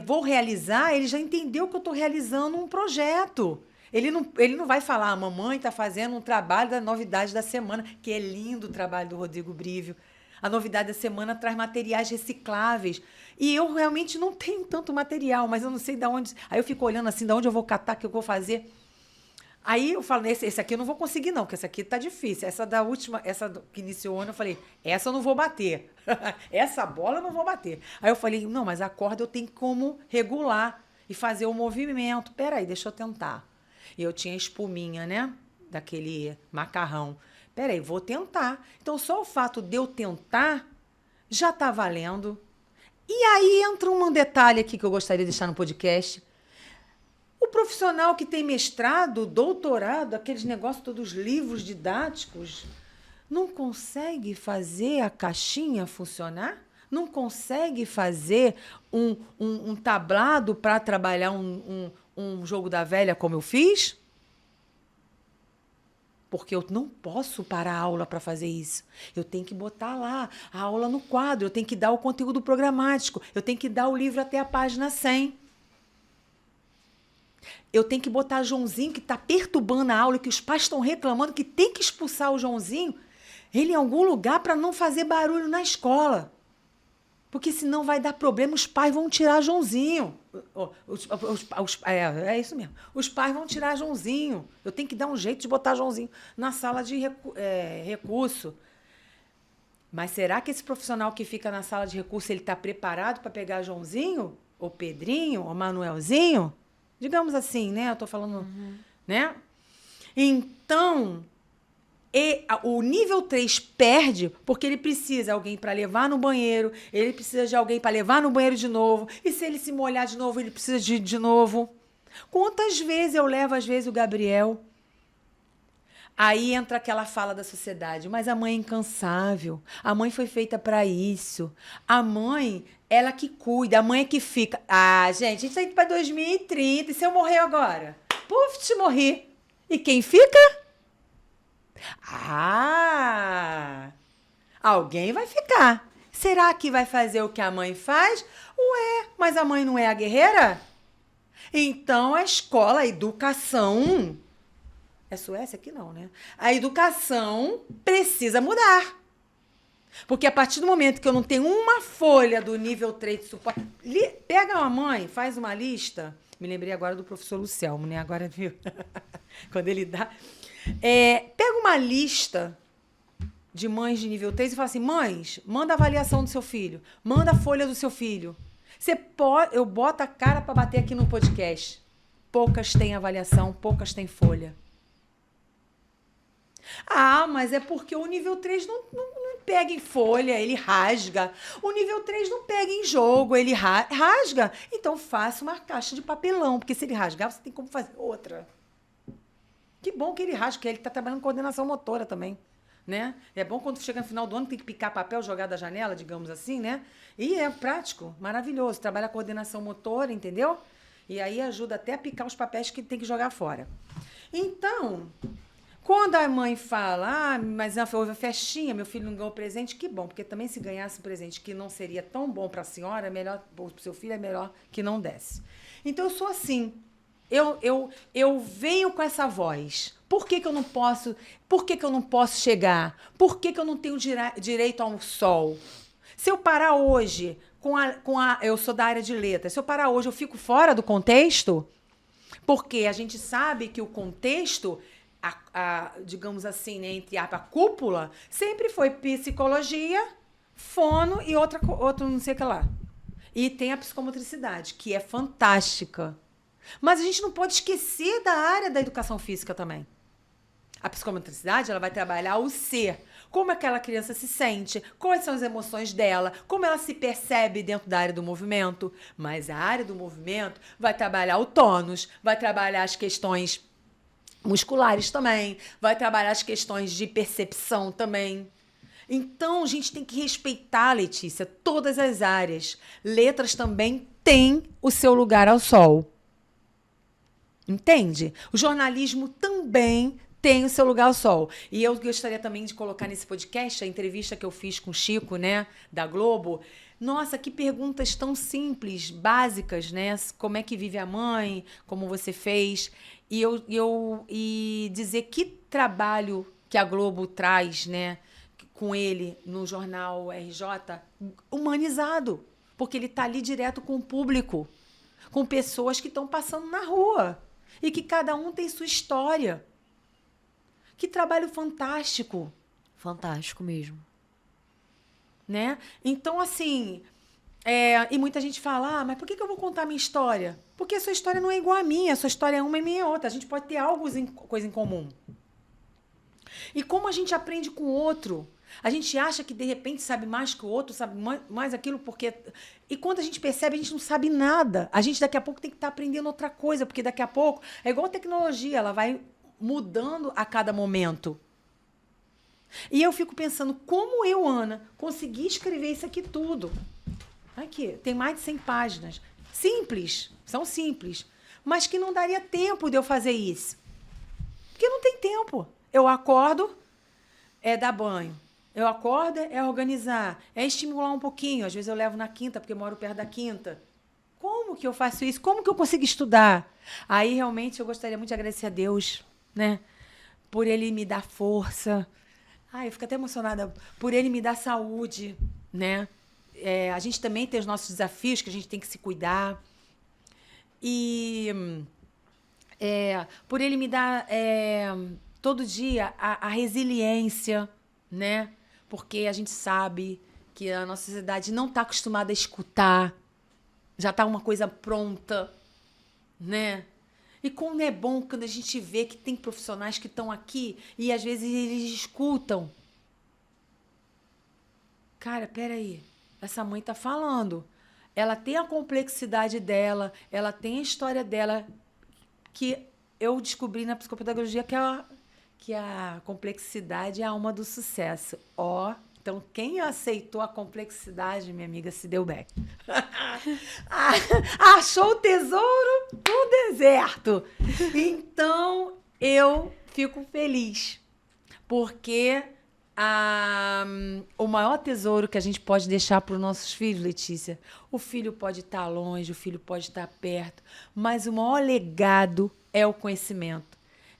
vou realizar, ele já entendeu que eu estou realizando um projeto. Ele não vai falar, a mamãe está fazendo um trabalho da novidade da semana, que é lindo o trabalho do Rodrigo Brívio. A novidade da semana traz materiais recicláveis. E eu realmente não tenho tanto material, mas eu não sei de onde. Aí eu fico olhando assim, de onde eu vou catar, o que eu vou fazer. Aí eu falo, esse aqui eu não vou conseguir, não, porque esse aqui tá difícil. Essa da última, que iniciou o ano, eu falei, essa eu não vou bater. Essa bola eu não vou bater. Aí eu falei, não, mas a corda eu tenho como regular e fazer o movimento. Peraí, deixa eu tentar. E eu tinha espuminha, né? Daquele macarrão. Peraí, vou tentar. Então, só o fato de eu tentar já tá valendo. E aí entra um detalhe aqui que eu gostaria de deixar no podcast. O profissional que tem mestrado, doutorado, aqueles negócios, todos os livros didáticos, não consegue fazer a caixinha funcionar? Não consegue fazer um tablado para trabalhar um jogo da velha como eu fiz? Porque eu não posso parar a aula para fazer isso. Eu tenho que botar lá a aula no quadro, eu tenho que dar o conteúdo programático, eu tenho que dar o livro até a página 100. Eu tenho que botar Joãozinho, que está perturbando a aula, que os pais estão reclamando, que tem que expulsar o Joãozinho, ele em algum lugar para não fazer barulho na escola. Porque senão vai dar problema, os pais vão tirar Joãozinho. É isso mesmo. Os pais vão tirar Joãozinho. Eu tenho que dar um jeito de botar Joãozinho na sala de recurso. Mas será que esse profissional que fica na sala de recurso, ele está preparado para pegar Joãozinho? Ou Pedrinho? Ou Manuelzinho? Digamos assim, né? Eu estou falando, né? Então, o nível 3 perde porque ele precisa de alguém para levar no banheiro, ele precisa de alguém para levar no banheiro de novo, e se ele se molhar de novo, ele precisa de novo. Quantas vezes eu levo, às vezes, o Gabriel? Aí entra aquela fala da sociedade, mas a mãe é incansável, a mãe foi feita para isso, a mãe, ela que cuida, a mãe é que fica. Ah, gente, a gente tá indo para 2030, e se eu morrer agora? Puf, te morri. E quem fica? Ah, alguém vai ficar. Será que vai fazer o que a mãe faz? Ué, mas a mãe não é a guerreira? Então a escola, a educação... É Suécia aqui não, né? A educação precisa mudar. Porque a partir do momento que eu não tenho uma folha do nível 3 de suporte... Pega uma mãe, faz uma lista. Me lembrei agora do professor Lucelmo, né? Agora, viu? Quando ele dá... pega uma lista de mães de nível 3 e fala assim, mães, manda a avaliação do seu filho, manda a folha do seu filho. Eu boto a cara para bater aqui no podcast. Poucas têm avaliação, poucas têm folha. Ah, mas é porque o nível 3 não pega em folha, ele rasga. O nível 3 não pega em jogo, ele rasga. Então faça uma caixa de papelão, porque se ele rasgar, você tem como fazer outra. Que bom que ele rasga, porque ele está trabalhando com coordenação motora também, né? É bom quando chega no final do ano, tem que picar papel, jogar da janela, digamos assim, né? E é prático, maravilhoso. Trabalha a coordenação motora, entendeu? E aí ajuda até a picar os papéis que tem que jogar fora. Então, Quando a mãe fala, mas houve a festinha, meu filho não ganhou presente, que bom, porque também se ganhasse um presente que não seria tão bom para a senhora, melhor, para o seu filho é melhor que não desse. Então eu sou assim. Eu venho com essa voz. Por que eu não posso? Por que eu não posso chegar? Por que eu não tenho direito a um sol? Se eu parar hoje eu sou da área de letras, se eu parar hoje, eu fico fora do contexto? Porque a gente sabe que o contexto, digamos assim, né, entre a cúpula, sempre foi psicologia, fono e outro não sei o que lá. E tem a psicomotricidade, que é fantástica. Mas a gente não pode esquecer da área da educação física também. A psicomotricidade, ela vai trabalhar o ser. Como aquela criança se sente, quais são as emoções dela, como ela se percebe dentro da área do movimento. Mas a área do movimento vai trabalhar o tônus, vai trabalhar as questões musculares também, vai trabalhar as questões de percepção também. Então, a gente tem que respeitar, Letícia, todas as áreas. Letras também têm o seu lugar ao sol. Entende? O jornalismo também tem o seu lugar ao sol. E eu gostaria também de colocar nesse podcast a entrevista que eu fiz com o Chico, né, da Globo. Nossa, que perguntas tão simples, básicas, né? Como é que vive a mãe, como você fez. E dizer que trabalho que a Globo traz, né, com ele no jornal RJ, humanizado. Porque ele está ali direto com o público, com pessoas que estão passando na rua. E que cada um tem sua história. Que trabalho fantástico. Fantástico mesmo. Né? Então, assim, e muita gente fala, mas por que eu vou contar a minha história? Porque a sua história não é igual à minha, a sua história é uma e a minha é outra. A gente pode ter coisa em comum. E como a gente aprende com o outro? A gente acha que, de repente, sabe mais que o outro, sabe mais aquilo, porque... E quando a gente percebe, a gente não sabe nada. A gente, daqui a pouco, tem que estar aprendendo outra coisa, porque daqui a pouco... É igual a tecnologia, ela vai mudando a cada momento. E eu fico pensando, como eu, Ana, consegui escrever isso aqui tudo? Aqui, tem mais de 100 páginas. Simples, são simples. Mas que não daria tempo de eu fazer isso. Porque não tem tempo. Eu acordo, é dar banho. Eu acordo, é organizar, é estimular um pouquinho. Às vezes eu levo na quinta, porque eu moro perto da quinta. Como que eu faço isso? Como que eu consigo estudar? Aí, realmente, eu gostaria muito de agradecer a Deus, né? Por Ele me dar força. Ai, eu fico até emocionada. Por Ele me dar saúde, né? A gente também tem os nossos desafios, que a gente tem que se cuidar. E por Ele me dar, todo dia, a resiliência, né? Porque a gente sabe que a nossa sociedade não está acostumada a escutar. Já está uma coisa pronta, né? E como é bom quando a gente vê que tem profissionais que estão aqui e às vezes eles escutam. Cara, peraí. Essa mãe está falando. Ela tem a complexidade dela, ela tem a história dela, que eu descobri na psicopedagogia que a complexidade é a alma do sucesso. Então, quem aceitou a complexidade, minha amiga, se deu bem. Achou o tesouro no deserto. Então, eu fico feliz. Porque o maior tesouro que a gente pode deixar para os nossos filhos, Letícia, o filho pode estar longe, o filho pode estar perto, mas o maior legado é o conhecimento.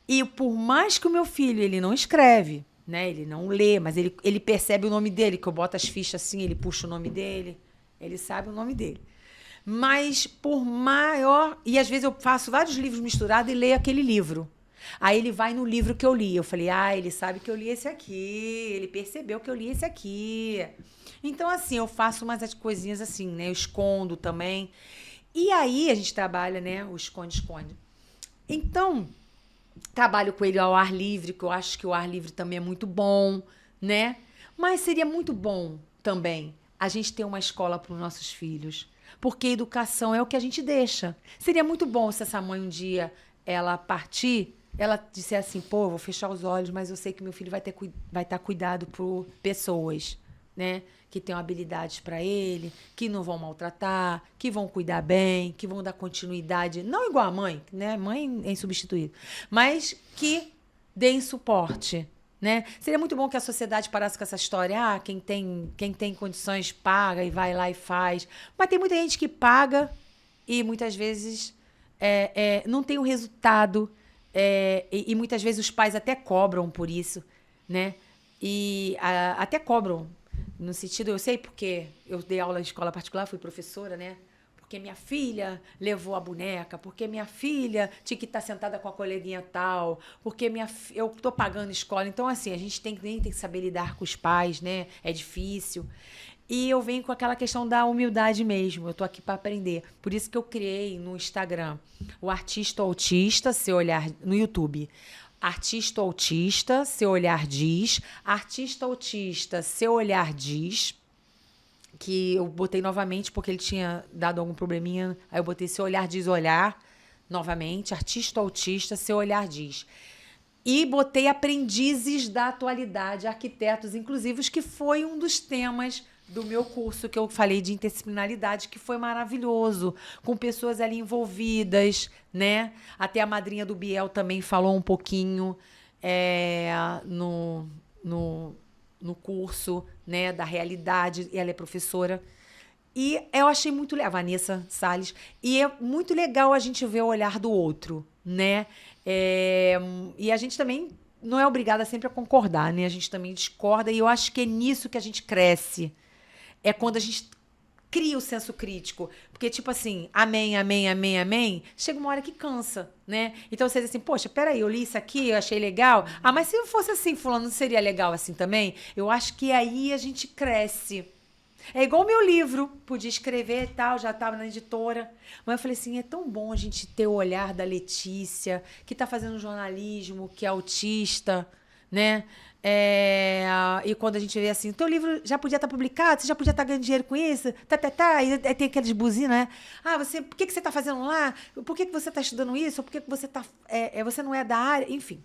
E por mais que o meu filho ele não escreve, né? Ele não lê, mas ele percebe o nome dele, que eu boto as fichas assim, ele puxa o nome dele, ele sabe o nome dele. Mas por maior... E às vezes eu faço vários livros misturados e leio aquele livro. Aí ele vai no livro que eu li. Eu falei, ele sabe que eu li esse aqui, ele percebeu que eu li esse aqui. Então, assim, eu faço umas coisinhas assim, né? Eu escondo também. E aí a gente trabalha, né? O esconde-esconde. Então... Trabalho com ele ao ar livre, que eu acho que o ar livre também é muito bom, né? Mas seria muito bom também a gente ter uma escola para os nossos filhos, porque educação é o que a gente deixa. Seria muito bom se essa mãe um dia, ela partir, ela disser assim, pô, vou fechar os olhos, mas eu sei que meu filho vai estar cuidado por pessoas, né? Que tenham habilidades para ele, que não vão maltratar, que vão cuidar bem, que vão dar continuidade, não igual a mãe, né? Mãe é insubstituível, mas que deem suporte, né? Seria muito bom que a sociedade parasse com essa história. Quem tem condições paga e vai lá e faz. Mas tem muita gente que paga e muitas vezes não tem o resultado. E muitas vezes os pais até cobram por isso, né? E até cobram. No sentido, eu sei porque eu dei aula em escola particular, fui professora, né? Porque minha filha levou a boneca, porque minha filha tinha que estar sentada com a coleguinha tal, porque eu tô pagando escola. Então, assim, a gente tem que saber lidar com os pais, né? É difícil. E eu venho com aquela questão da humildade mesmo. Eu tô aqui para aprender. Por isso que eu criei no Instagram o Artista Autista, Seu Olhar, no YouTube. Artista Autista, Seu Olhar Diz. Artista Autista, Seu Olhar Diz. Que eu botei novamente porque ele tinha dado algum probleminha. Aí eu botei Seu Olhar Diz Olhar novamente. Artista Autista, Seu Olhar Diz. E botei Aprendizes da Atualidade, arquitetos inclusivos, que foi um dos temas do meu curso que eu falei de interdisciplinaridade, que foi maravilhoso, com pessoas ali envolvidas, né? Até a madrinha do Biel também falou um pouquinho no curso, né, da realidade, e ela é professora. E eu achei muito legal, a Vanessa Salles, e é muito legal a gente ver o olhar do outro, né? E a gente também não é obrigada sempre a concordar, né? A gente também discorda, e eu acho que é nisso que a gente cresce. É quando a gente cria o senso crítico. Porque, tipo assim, amém, amém, amém, amém, chega uma hora que cansa, né? Então você diz assim, poxa, peraí, eu li isso aqui, eu achei legal. Mas se eu fosse assim, fulano, não seria legal assim também? Eu acho que aí a gente cresce. É igual o meu livro, podia escrever e tal, já estava na editora. Mas eu falei assim, é tão bom a gente ter o olhar da Letícia, que está fazendo jornalismo, que é autista, né? E quando a gente vê assim, teu livro já podia estar publicado, você já podia estar ganhando dinheiro com isso, e tem aqueles buzinas, né? Por que você está fazendo lá? Por que você está estudando isso? Por que você você não é da área? Enfim.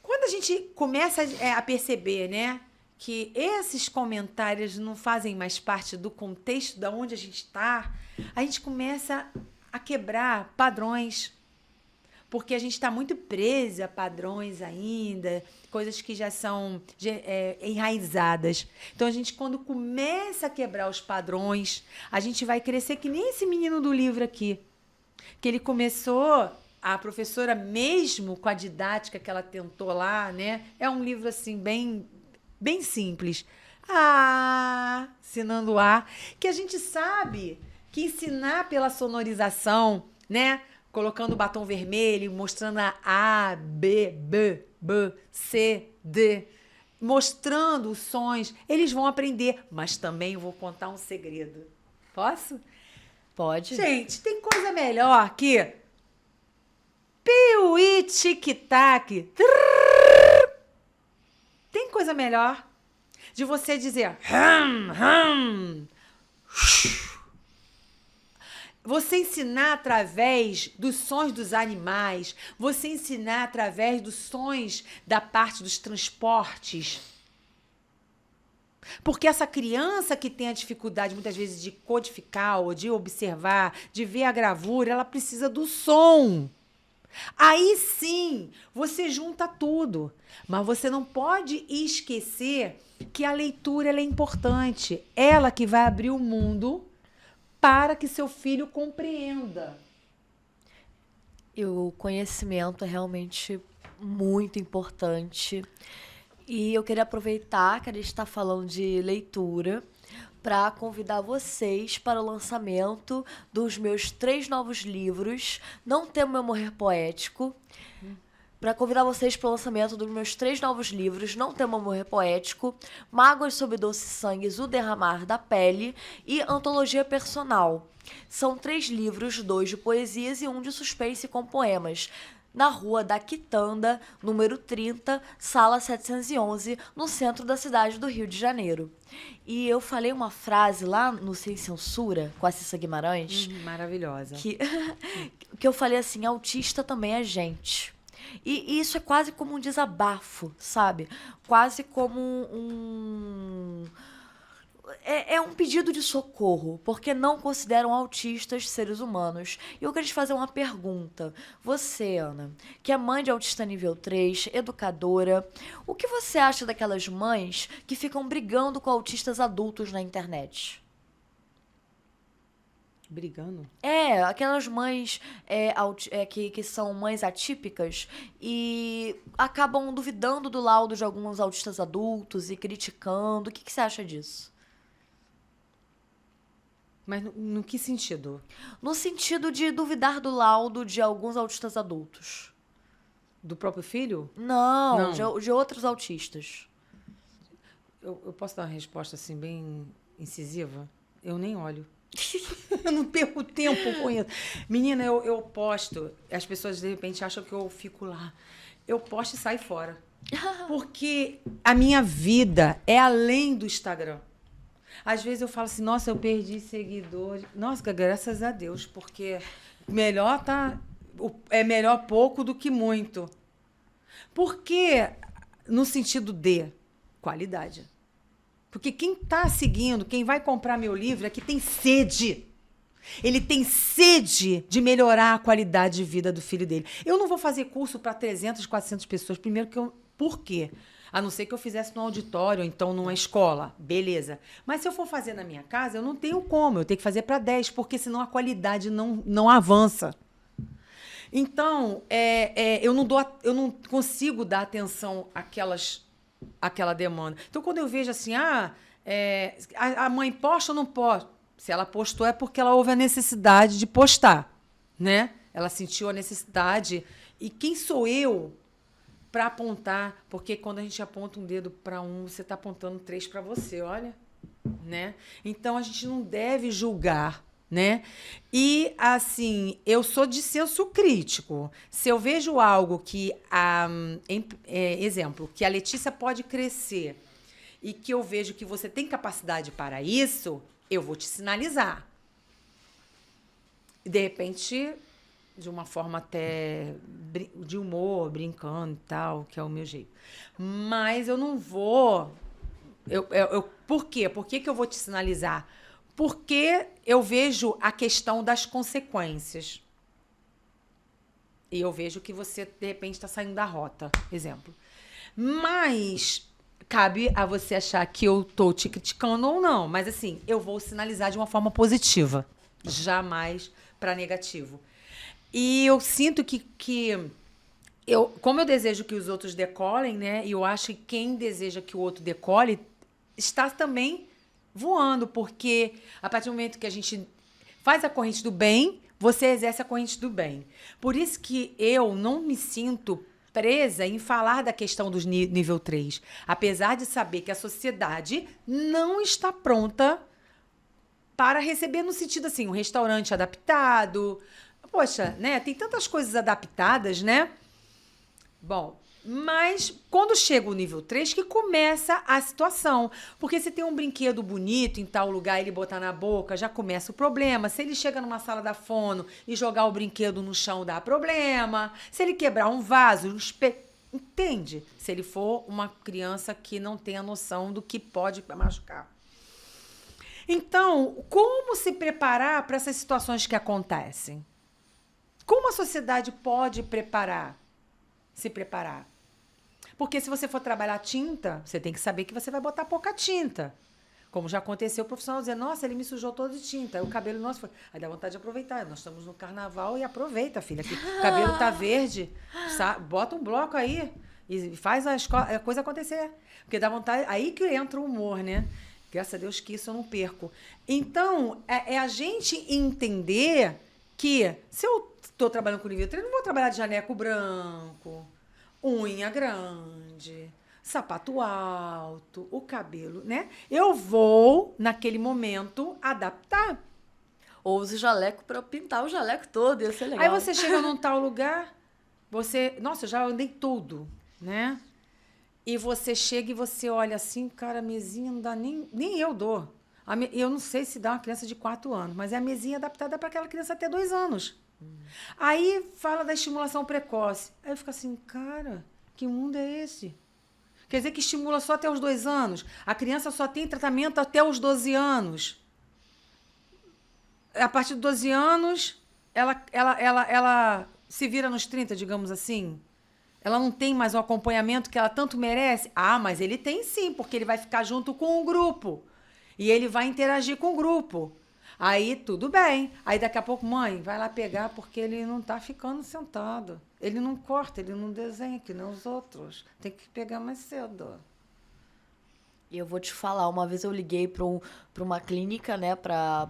Quando a gente começa a perceber, né, que esses comentários não fazem mais parte do contexto de onde a gente está, a gente começa a quebrar padrões. Porque a gente está muito preso a padrões ainda, coisas que já são enraizadas. Então, a gente, quando começa a quebrar os padrões, a gente vai crescer que nem esse menino do livro aqui. Que ele começou, a professora mesmo com a didática que ela tentou lá, né? É um livro, assim, bem, bem simples. Ensinando que a gente sabe que ensinar pela sonorização, né? Colocando o batom vermelho, mostrando A, B, B, B, C, D, mostrando os sons, eles vão aprender. Mas também vou contar um segredo. Posso? Pode. Gente, tem coisa melhor que piuí, tic-tac. Tem coisa melhor de você dizer Você ensinar através dos sons dos animais, você ensinar através dos sons da parte dos transportes. Porque essa criança que tem a dificuldade, muitas vezes, de codificar ou de observar, de ver a gravura, ela precisa do som. Aí sim, você junta tudo. Mas você não pode esquecer que a leitura ela é importante. Ela que vai abrir o mundo para que seu filho compreenda. E o conhecimento é realmente muito importante. E eu queria aproveitar que a gente está falando de leitura para convidar vocês para o lançamento dos meus 3 novos livros, Não Temo Meu Morrer Poético. Para convidar vocês para o lançamento dos meus 3 novos livros, Não Temo Meu Morrer Poético, Mágoas sob Doce Sangues, O Derramar da Pele e Antologia Personal. São 3 livros, 2 de poesias e 1 de suspense com poemas. Na Rua da Quitanda, número 30, sala 711, no centro da cidade do Rio de Janeiro. E eu falei uma frase lá no Sem Censura, com a Cissa Guimarães. Maravilhosa. Que eu falei assim, autista também é gente. E isso é quase como um desabafo, sabe? Quase como é um pedido de socorro, porque não consideram autistas seres humanos. E eu queria te fazer uma pergunta. Você, Ana, que é mãe de autista nível 3, educadora, o que você acha daquelas mães que ficam brigando com autistas adultos na internet? Brigando? Aquelas mães que são mães atípicas e acabam duvidando do laudo de alguns autistas adultos e criticando. O que você acha disso? Mas no que sentido? No sentido de duvidar do laudo de alguns autistas adultos. Do próprio filho? Não, Não. de outros autistas. Eu posso dar uma resposta assim, bem incisiva? Eu nem olho. Eu não perco tempo com isso. Menina, eu posto, as pessoas de repente acham que eu fico lá. Eu posto e saio fora. Porque a minha vida é além do Instagram. Às vezes eu falo assim, nossa, eu perdi seguidores. Nossa, graças a Deus, porque é melhor pouco do que muito. Porque, no sentido de qualidade. Porque quem está seguindo, quem vai comprar meu livro é que tem sede. Ele tem sede de melhorar a qualidade de vida do filho dele. Eu não vou fazer curso para 300, 400 pessoas. Primeiro que eu... Por quê? A não ser que eu fizesse num auditório, ou então numa escola. Beleza. Mas se eu for fazer na minha casa, eu não tenho como. Eu tenho que fazer para 10, porque senão a qualidade não avança. Então, eu não consigo dar atenção àquela demanda. Então, quando eu vejo assim, a mãe posta ou não posta? Se ela postou é porque ela houve a necessidade de postar, né? Ela sentiu a necessidade. E quem sou eu para apontar? Porque quando a gente aponta um dedo para um, você está apontando 3 para você, olha, né? Então, a gente não deve julgar, né? E, assim, eu sou de senso crítico. Se eu vejo algo que, exemplo, que a Letícia pode crescer e que eu vejo que você tem capacidade para isso, eu vou te sinalizar. De repente, de uma forma até de humor, brincando e tal, que é o meu jeito. Mas eu não vou... Por quê? Por que eu vou te sinalizar? Porque eu vejo a questão das consequências. E eu vejo que você, de repente, está saindo da rota, exemplo. Mas cabe a você achar que eu estou te criticando ou não. Mas, assim, eu vou sinalizar de uma forma positiva. Jamais para negativo. E eu sinto que como eu desejo que os outros decolem, né? E eu acho que quem deseja que o outro decole está também voando, porque a partir do momento que a gente faz a corrente do bem, você exerce a corrente do bem. Por isso que eu não me sinto presa em falar da questão dos nível 3, apesar de saber que a sociedade não está pronta para receber no sentido assim, um restaurante adaptado. Poxa, né? Tem tantas coisas adaptadas, né? Bom, mas quando chega o nível 3 que começa a situação. Porque se tem um brinquedo bonito em tal lugar, ele botar na boca, já começa o problema. Se ele chega numa sala da fono e jogar o brinquedo no chão, dá problema. Se ele quebrar um vaso, entende? Se ele for uma criança que não tem a noção do que pode machucar. Então, como se preparar para essas situações que acontecem? Como a sociedade pode se preparar? Porque se você for trabalhar tinta, você tem que saber que você vai botar pouca tinta. Como já aconteceu, o profissional dizer, nossa, ele me sujou todo de tinta. Aí o cabelo nosso foi... Aí dá vontade de aproveitar. Nós estamos no carnaval e aproveita, filha. Que o cabelo tá verde. Bota um bloco aí e faz a coisa acontecer. Porque dá vontade... Aí que entra o humor, né? Graças a Deus que isso eu não perco. Então, é a gente entender que se eu estou trabalhando com nível 3, não vou trabalhar de jaleco branco, unha grande, sapato alto, o cabelo, né? Eu vou, naquele momento, adaptar. Ou use jaleco para pintar o jaleco todo, ia ser legal. Aí você chega num tal lugar, nossa, eu já andei tudo, né? E você chega e você olha assim, cara, a mesinha não dá nem eu dou. Eu não sei se dá uma criança de 4 anos, mas é a mesinha adaptada para aquela criança até 2 anos. Aí fala da estimulação precoce. Aí eu fico assim, cara, que mundo é esse? Quer dizer que estimula só até os 2 anos. A criança só tem tratamento até os 12 anos. A partir dos 12 anos, ela se vira nos 30, digamos assim. Ela não tem mais o acompanhamento que ela tanto merece. Ah, mas ele tem sim, porque ele vai ficar junto com o grupo. E ele vai interagir com o grupo. Aí, tudo bem. Aí, daqui a pouco, mãe, vai lá pegar porque ele não tá ficando sentado. Ele não corta, ele não desenha, que nem os outros. Tem que pegar mais cedo. E eu vou te falar, uma vez eu liguei pra uma clínica, né, pra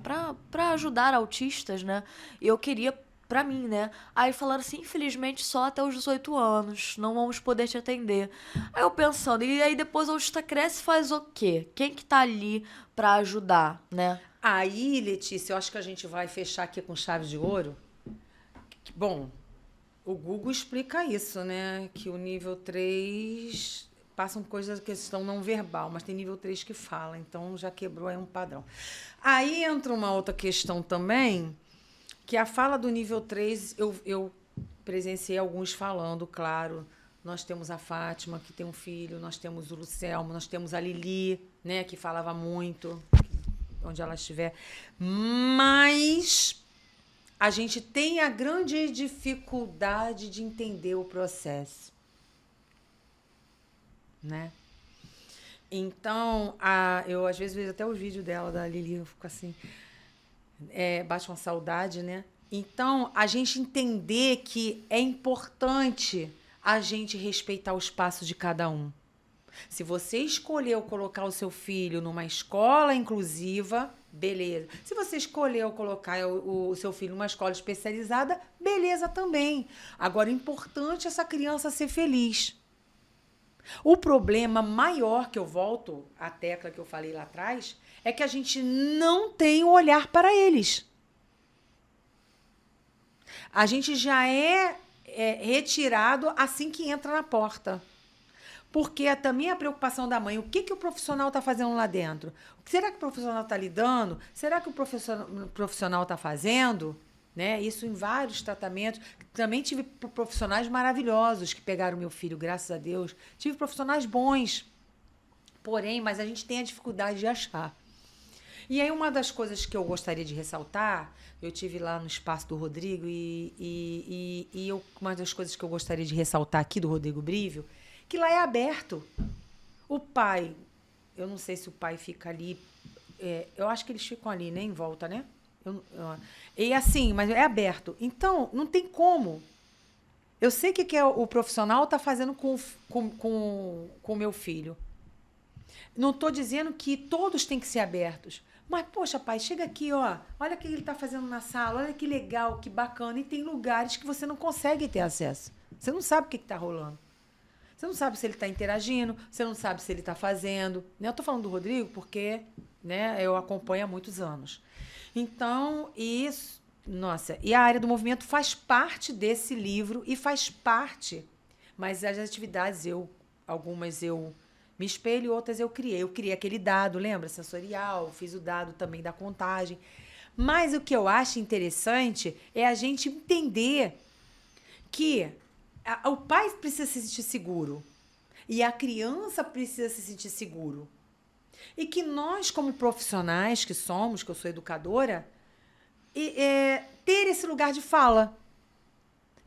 ajudar autistas, né, e eu queria pra mim, né, aí falaram assim, infelizmente só até os 18 anos, não vamos poder te atender. Aí eu pensando, e aí depois o autista cresce e faz o quê? Quem que tá ali pra ajudar, né? Aí, Letícia, eu acho que a gente vai fechar aqui com chave de ouro. Bom, o Google explica isso, né, que o nível 3... passam coisas, questão não verbal, mas tem nível 3 que fala, então já quebrou aí um padrão. Aí entra uma outra questão também, que a fala do nível 3, eu presenciei alguns falando, claro. Nós temos a Fátima, que tem um filho, nós temos o Lucelmo, nós temos a Lili, né, que falava muito, onde ela estiver. Mas a gente tem a grande dificuldade de entender o processo. Né? Então, eu às vezes vejo até os vídeos dela, da Lili, eu fico assim, bate uma saudade, né? Então, a gente entender que é importante a gente respeitar o espaço de cada um. Se você escolheu colocar o seu filho numa escola inclusiva, beleza. Se você escolheu colocar o seu filho numa escola especializada, beleza também. Agora, é importante essa criança ser feliz. O problema maior, que eu volto à tecla que eu falei lá atrás, é que a gente não tem o olhar para eles. A gente já é retirado assim que entra na porta. Porque também a preocupação da mãe, o que o profissional está fazendo lá dentro? Será que o profissional está lidando? Será que o profissional está fazendo? Né? Isso em vários tratamentos. Também tive profissionais maravilhosos que pegaram meu filho, graças a Deus. Tive profissionais bons. Porém, mas a gente tem a dificuldade de achar. E aí, uma das coisas que eu gostaria de ressaltar, eu tive lá no espaço do Rodrigo, uma das coisas que eu gostaria de ressaltar aqui do Rodrigo Brívio, que lá é aberto. O pai, eu não sei se o pai fica ali, eu acho que eles ficam ali, né, em volta, né? E assim, mas é aberto. Então, não tem como. Eu sei o que o profissional está fazendo com o meu filho. Não estou dizendo que todos têm que ser abertos. Mas, poxa, pai, chega aqui, ó. Olha o que ele está fazendo na sala. Olha que legal, que bacana. E tem lugares que você não consegue ter acesso. Você não sabe o que está rolando. Você não sabe se ele está interagindo. Você não sabe se ele está fazendo. Eu estou falando do Rodrigo porque, né, eu acompanho há muitos anos. Então, isso... Nossa, e a área do movimento faz parte desse livro e faz parte. Mas as atividades, algumas eu me espelho, outras eu criei. Eu criei aquele dado, lembra? Sensorial, fiz o dado também da contagem. Mas o que eu acho interessante é a gente entender que o pai precisa se sentir seguro e a criança precisa se sentir seguro. E que nós, como profissionais que somos, que eu sou educadora, ter esse lugar de fala.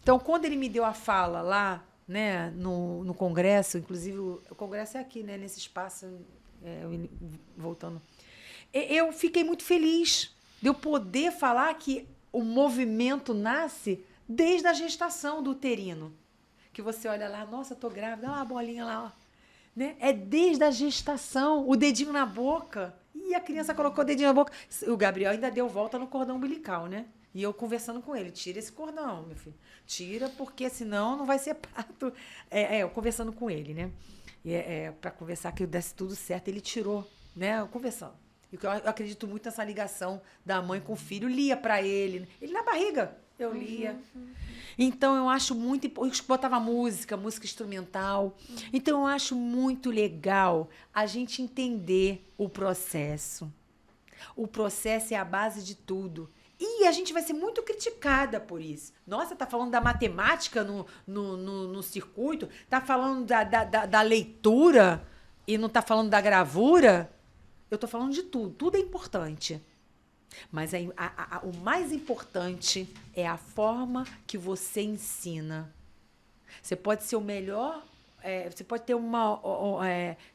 Então, quando ele me deu a fala lá, né, no congresso, inclusive o congresso é aqui, né, nesse espaço, voltando, eu fiquei muito feliz de eu poder falar que o movimento nasce desde a gestação do uterino. Que você olha lá, nossa, tô grávida, olha lá a bolinha lá, ó. Né? É desde a gestação, o dedinho na boca. E a criança colocou o dedinho na boca. O Gabriel ainda deu volta no cordão umbilical, né? E eu conversando com ele, tira esse cordão, meu filho. Tira, porque senão não vai ser parto. Eu conversando com ele, né? Para conversar que desse tudo certo, ele tirou, né? Conversando. E eu acredito muito nessa ligação da mãe com o filho. Lia para ele. Ele na barriga, eu lia. Então, eu acho muito... Eu botava música instrumental. Então, eu acho muito legal a gente entender o processo. O processo é a base de tudo. E E a gente vai ser muito criticada por isso. Nossa, tá falando da matemática no circuito, tá falando da leitura e não tá falando da gravura. Eu tô falando de tudo. Tudo é importante. Mas o mais importante é a forma que você ensina. Você pode ser o melhor, você pode ter um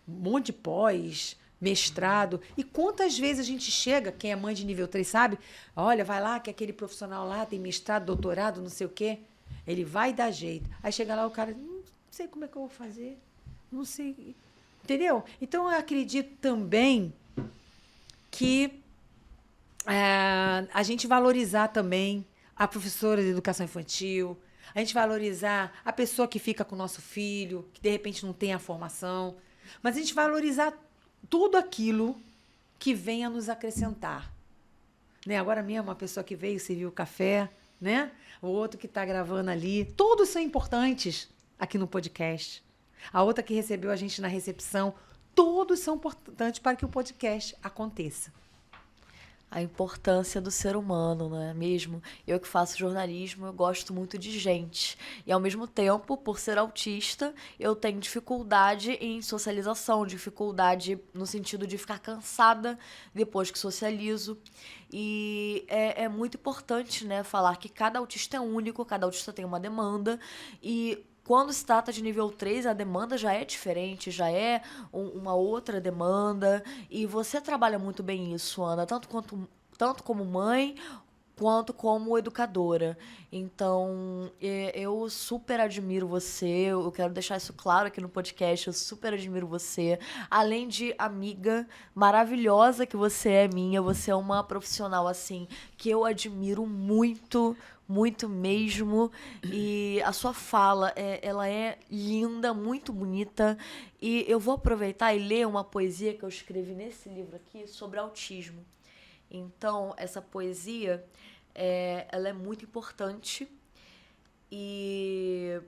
monte de pós, mestrado. E quantas vezes a gente chega, quem é mãe de nível 3 sabe? Olha, vai lá, que aquele profissional lá tem mestrado, doutorado, não sei o quê. Ele vai dar jeito. Aí chega lá o cara, não sei como é que eu vou fazer. Não sei. Entendeu? Então eu acredito também que a gente valorizar também a professora de educação infantil, a gente valorizar a pessoa que fica com o nosso filho, que de repente não tem a formação, mas a gente valorizar tudo aquilo que venha nos acrescentar. Né? Agora mesmo, uma pessoa que veio servir o café, né? O outro que está gravando ali, todos são importantes aqui no podcast. A outra que recebeu a gente na recepção, todos são importantes para que o podcast aconteça. A importância do ser humano, não é mesmo? Eu que faço jornalismo, eu gosto muito de gente. E ao mesmo tempo, por ser autista, eu tenho dificuldade em socialização, dificuldade no sentido de ficar cansada depois que socializo. E é muito importante, né, falar que cada autista é único, cada autista tem uma demanda. E quando se trata de nível 3, a demanda já é diferente, já é uma outra demanda. E você trabalha muito bem isso, Ana, tanto como mãe quanto como educadora. Então, eu super admiro você, eu quero deixar isso claro aqui no podcast, eu super admiro você. Além de amiga maravilhosa que você é minha, você é uma profissional, assim, que eu admiro muito, muito mesmo. E a sua fala, ela é linda, muito bonita. E eu vou aproveitar e ler uma poesia que eu escrevi nesse livro aqui sobre autismo. Então, essa poesia, ela é muito importante e...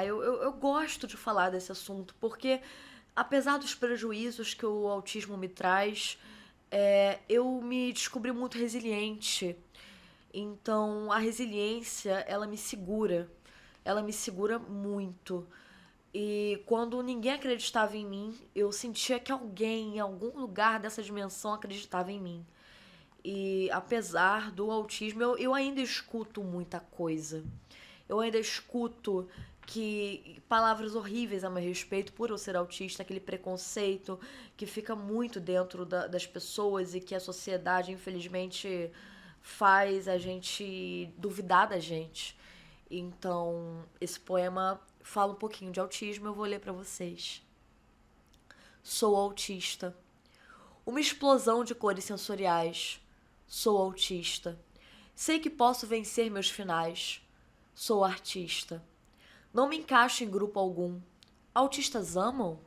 eu gosto de falar desse assunto, porque apesar dos prejuízos que o autismo me traz, eu me descobri muito resiliente. Então, a resiliência, ela me segura muito. E quando ninguém acreditava em mim, eu sentia que alguém, em algum lugar dessa dimensão, acreditava em mim. E apesar do autismo, eu ainda escuto muita coisa. Eu ainda escuto palavras horríveis a meu respeito por eu ser autista, aquele preconceito que fica muito dentro das pessoas e que a sociedade, infelizmente, faz a gente duvidar da gente. Então, esse poema fala um pouquinho de autismo, eu vou ler para vocês. Sou autista. Uma explosão de cores sensoriais. Sou autista. Sei que posso vencer meus finais. Sou artista. Não me encaixo em grupo algum. Autistas amam?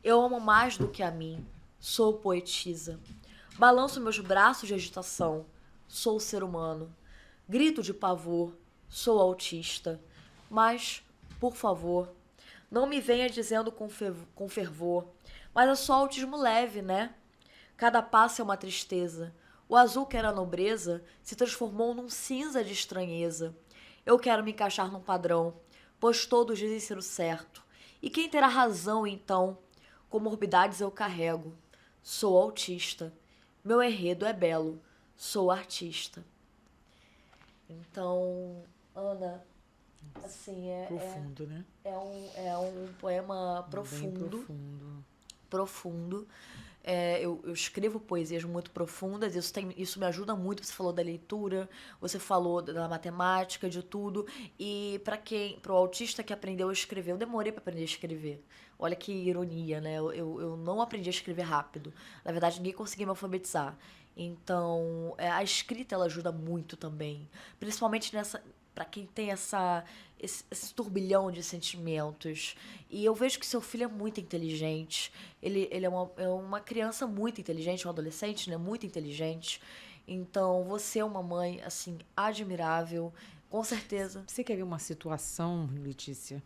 Eu amo mais do que a mim. Sou poetisa. Balanço meus braços de agitação. Sou ser humano. Grito de pavor. Sou autista. Mas, por favor, não me venha dizendo com fervor. Mas é só autismo leve, né? Cada passo é uma tristeza. O azul que era nobreza se transformou num cinza de estranheza. Eu quero me encaixar num padrão, pois todos dizem ser o certo. E quem terá razão, então? Comorbidades eu carrego. Sou autista. Meu enredo é belo. Sou artista. Então, Ana, assim, profundo, né? É um poema profundo. Bem profundo. Profundo. Eu escrevo poesias muito profundas, isso me ajuda muito. Você falou da leitura, você falou da matemática, de tudo. E para o autista que aprendeu a escrever, eu demorei para aprender a escrever. Olha que ironia, né? Eu não aprendi a escrever rápido. Na verdade, ninguém conseguia me alfabetizar. Então, a escrita ela ajuda muito também. Principalmente para quem tem esse turbilhão de sentimentos. E eu vejo que seu filho é muito inteligente. Ele é uma criança muito inteligente, um adolescente, né? Muito inteligente. Então, você é uma mãe, assim, admirável, com certeza. Você quer ver uma situação, Letícia?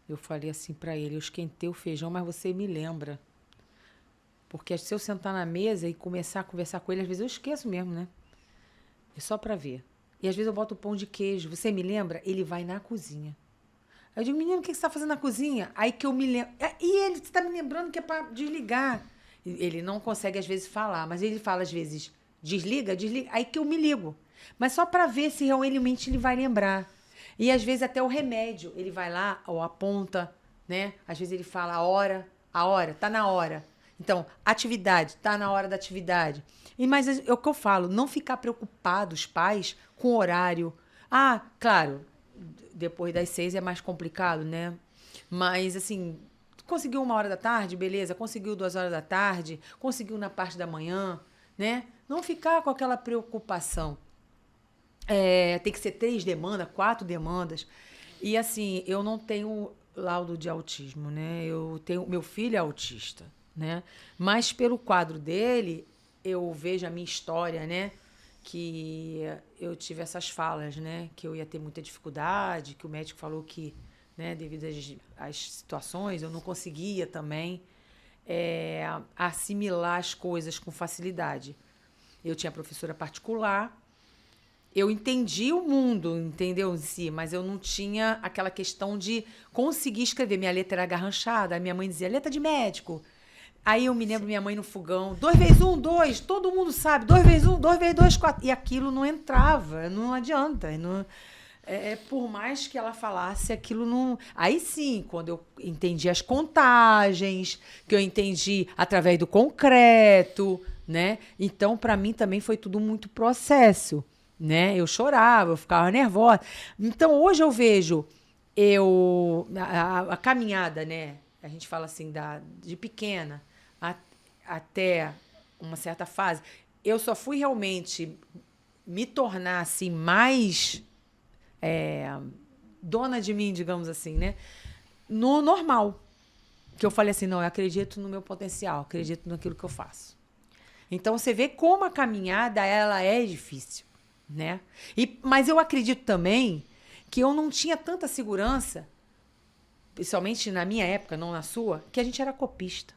Eu falei assim para ele, eu esquentei o feijão, mas você me lembra. Porque se eu sentar na mesa e começar a conversar com ele, às vezes eu esqueço mesmo, né? É só para ver. E às vezes eu boto pão de queijo. Você me lembra? Ele vai na cozinha. Aí eu digo, menino, o que você está fazendo na cozinha? Aí que eu me lembro. E ele está me lembrando que é para desligar. Ele não consegue, às vezes, falar, mas ele fala, às vezes, desliga, desliga. Aí que eu me ligo. Mas só para ver se realmente ele vai lembrar. E às vezes até o remédio. Ele vai lá, ou aponta, né? Às vezes ele fala a hora, tá na hora. Então, atividade, tá na hora da atividade. Mas é o que eu falo, não ficar preocupados, os pais, com o horário. Ah, claro, depois das 6 é mais complicado, né? Mas, assim, conseguiu 1 hora da tarde, beleza. Conseguiu 2 horas da tarde, conseguiu na parte da manhã, né? Não ficar com aquela preocupação. Tem que ser 3 demandas, 4 demandas. E, assim, eu não tenho laudo de autismo, né? Meu filho é autista, né? Mas pelo quadro dele, eu vejo a minha história, né? Que eu tive essas falas, né? Que eu ia ter muita dificuldade, que o médico falou que, né, devido às situações, eu não conseguia também assimilar as coisas com facilidade. Eu tinha professora particular, eu entendi o mundo, entendeu, em si, mas eu não tinha aquela questão de conseguir escrever. Minha letra era garranchada, a minha mãe dizia, letra de médico. Aí eu me lembro minha mãe no fogão, 2 vezes 1, 2, todo mundo sabe, 2 vezes 1, 2 vezes 2, 4. E aquilo não entrava, não adianta. Não, por mais que ela falasse, aquilo não... Aí sim, quando eu entendi as contagens, que eu entendi através do concreto, né? Então, para mim também foi tudo muito processo, né? Eu chorava, eu ficava nervosa. Então, hoje eu vejo a caminhada, né? A gente fala assim, de pequena até uma certa fase, eu só fui realmente me tornar assim mais dona de mim, digamos assim, né? No normal. Que eu falei assim, não, eu acredito no meu potencial, acredito naquilo que eu faço. Então, você vê como a caminhada, ela é difícil, né? Mas eu acredito também que eu não tinha tanta segurança, principalmente na minha época, não na sua, que a gente era copista.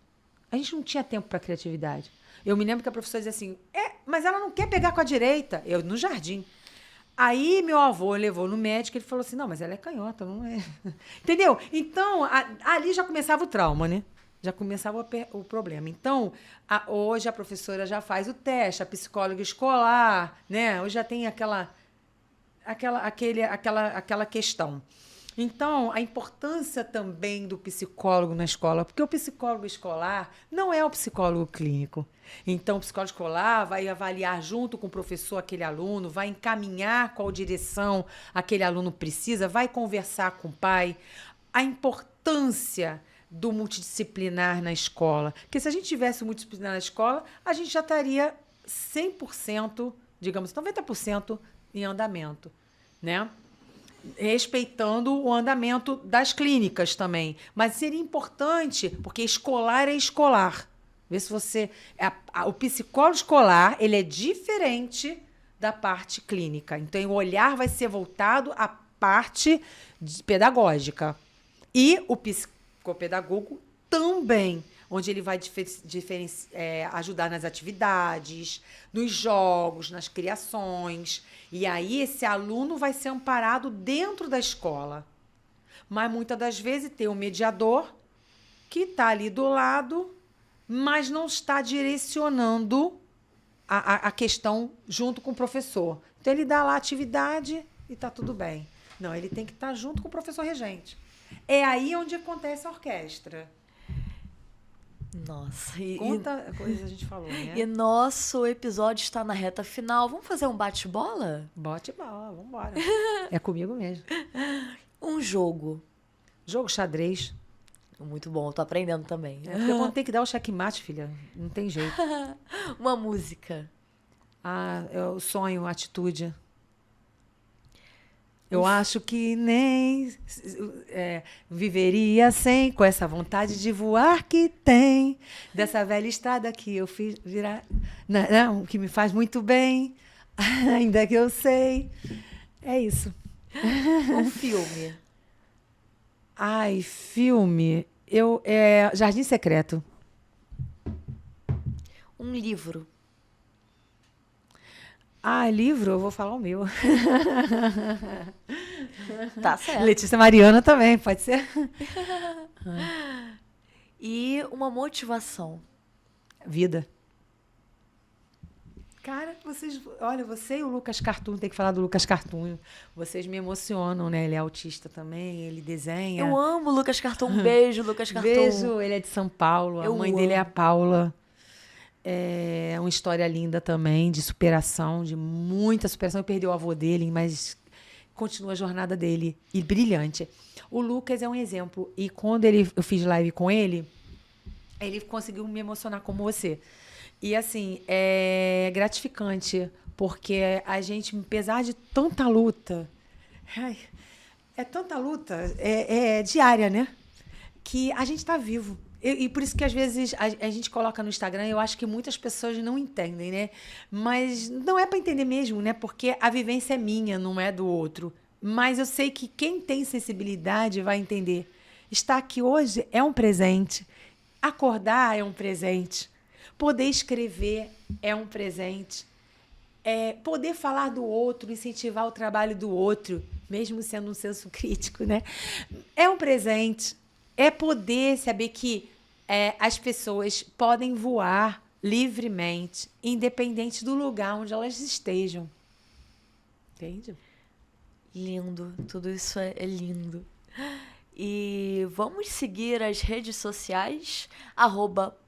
A gente não tinha tempo para criatividade. Eu me lembro que a professora dizia assim, mas ela não quer pegar com a direita. Eu, no jardim. Aí meu avô levou no médico, ele falou assim, não, mas ela é canhota, não é... Entendeu? Então, ali já começava o trauma, né? Já começava o problema. Então, hoje a professora já faz o teste, a psicóloga escolar, né? Hoje já tem aquela questão. Então, a importância também do psicólogo na escola, porque o psicólogo escolar não é o psicólogo clínico. Então, o psicólogo escolar vai avaliar junto com o professor aquele aluno, vai encaminhar qual direção aquele aluno precisa, vai conversar com o pai. A importância do multidisciplinar na escola. Porque se a gente tivesse multidisciplinar na escola, a gente já estaria 100%, digamos, 90% em andamento, né? Respeitando o andamento das clínicas também. Mas seria importante, porque escolar é escolar. Vê se você... o psicólogo escolar, ele é diferente da parte clínica. Então, o olhar vai ser voltado à parte pedagógica. E o psicopedagogo também, onde ele vai ajudar nas atividades, nos jogos, nas criações. E aí esse aluno vai ser amparado dentro da escola. Mas muitas das vezes tem um mediador que está ali do lado, mas não está direcionando a questão junto com o professor. Então ele dá lá a atividade e está tudo bem. Não, ele tem que estar junto com o professor regente. É aí onde acontece a orquestra. Nossa, Quanta coisa a gente falou, né? E nosso episódio está na reta final. Vamos fazer um bate-bola? Bate-bola, vamos embora. É comigo mesmo. Um jogo. Jogo xadrez. Muito bom, tô aprendendo também. Porque quando tem que dar o checkmate, filha, não tem jeito. Uma música. É o sonho, a atitude. Eu acho que nem viveria sem, com essa vontade de voar que tem, dessa velha estrada que eu fiz virar, não, que me faz muito bem, ainda que eu sei. É isso. Um filme. Ai, filme. Jardim Secreto. Um livro. Livro, eu vou falar o meu. Tá certo. Letícia Mariana também, pode ser? E uma motivação. Vida. Cara, olha, você e o Lucas Cartoon, tem que falar do Lucas Cartoon. Vocês me emocionam, né? Ele é autista também, ele desenha. Eu amo o Lucas Cartoon. Um beijo, Lucas Cartoon. Beijo, ele é de São Paulo. Eu A mãe dele é a amo. Paula. É uma história linda também, de superação, de muita superação. Ele perdeu o avô dele, mas continua a jornada dele. E brilhante. O Lucas é um exemplo. E quando eu fiz live com ele conseguiu me emocionar como você. E, assim, é gratificante, porque a gente, apesar de tanta luta, é tanta luta, é diária, né? Que a gente está vivo. E por isso que, às vezes, a gente coloca no Instagram, eu acho que muitas pessoas não entendem, né? Mas não é para entender mesmo, né? Porque a vivência é minha, não é do outro. Mas eu sei que quem tem sensibilidade vai entender. Estar aqui hoje é um presente. Acordar é um presente. Poder escrever é um presente. Poder falar do outro, incentivar o trabalho do outro, mesmo sendo um senso crítico, né? É um presente. É poder saber que as pessoas podem voar livremente, independente do lugar onde elas estejam. Entende? Lindo. Tudo isso é lindo. E vamos seguir as redes sociais,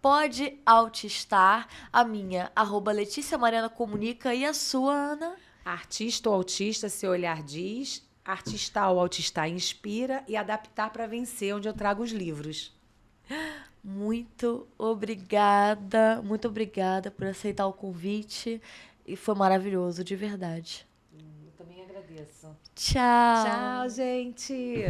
@podeautistar, a minha, @Letícia Mariana Comunica, e a sua, Ana? Artista ou autista, seu olhar diz. Artistar ou autistar inspira. E adaptar para vencer, onde eu trago os livros. Muito obrigada por aceitar o convite. E foi maravilhoso, de verdade. Eu também agradeço. Tchau. Tchau, gente.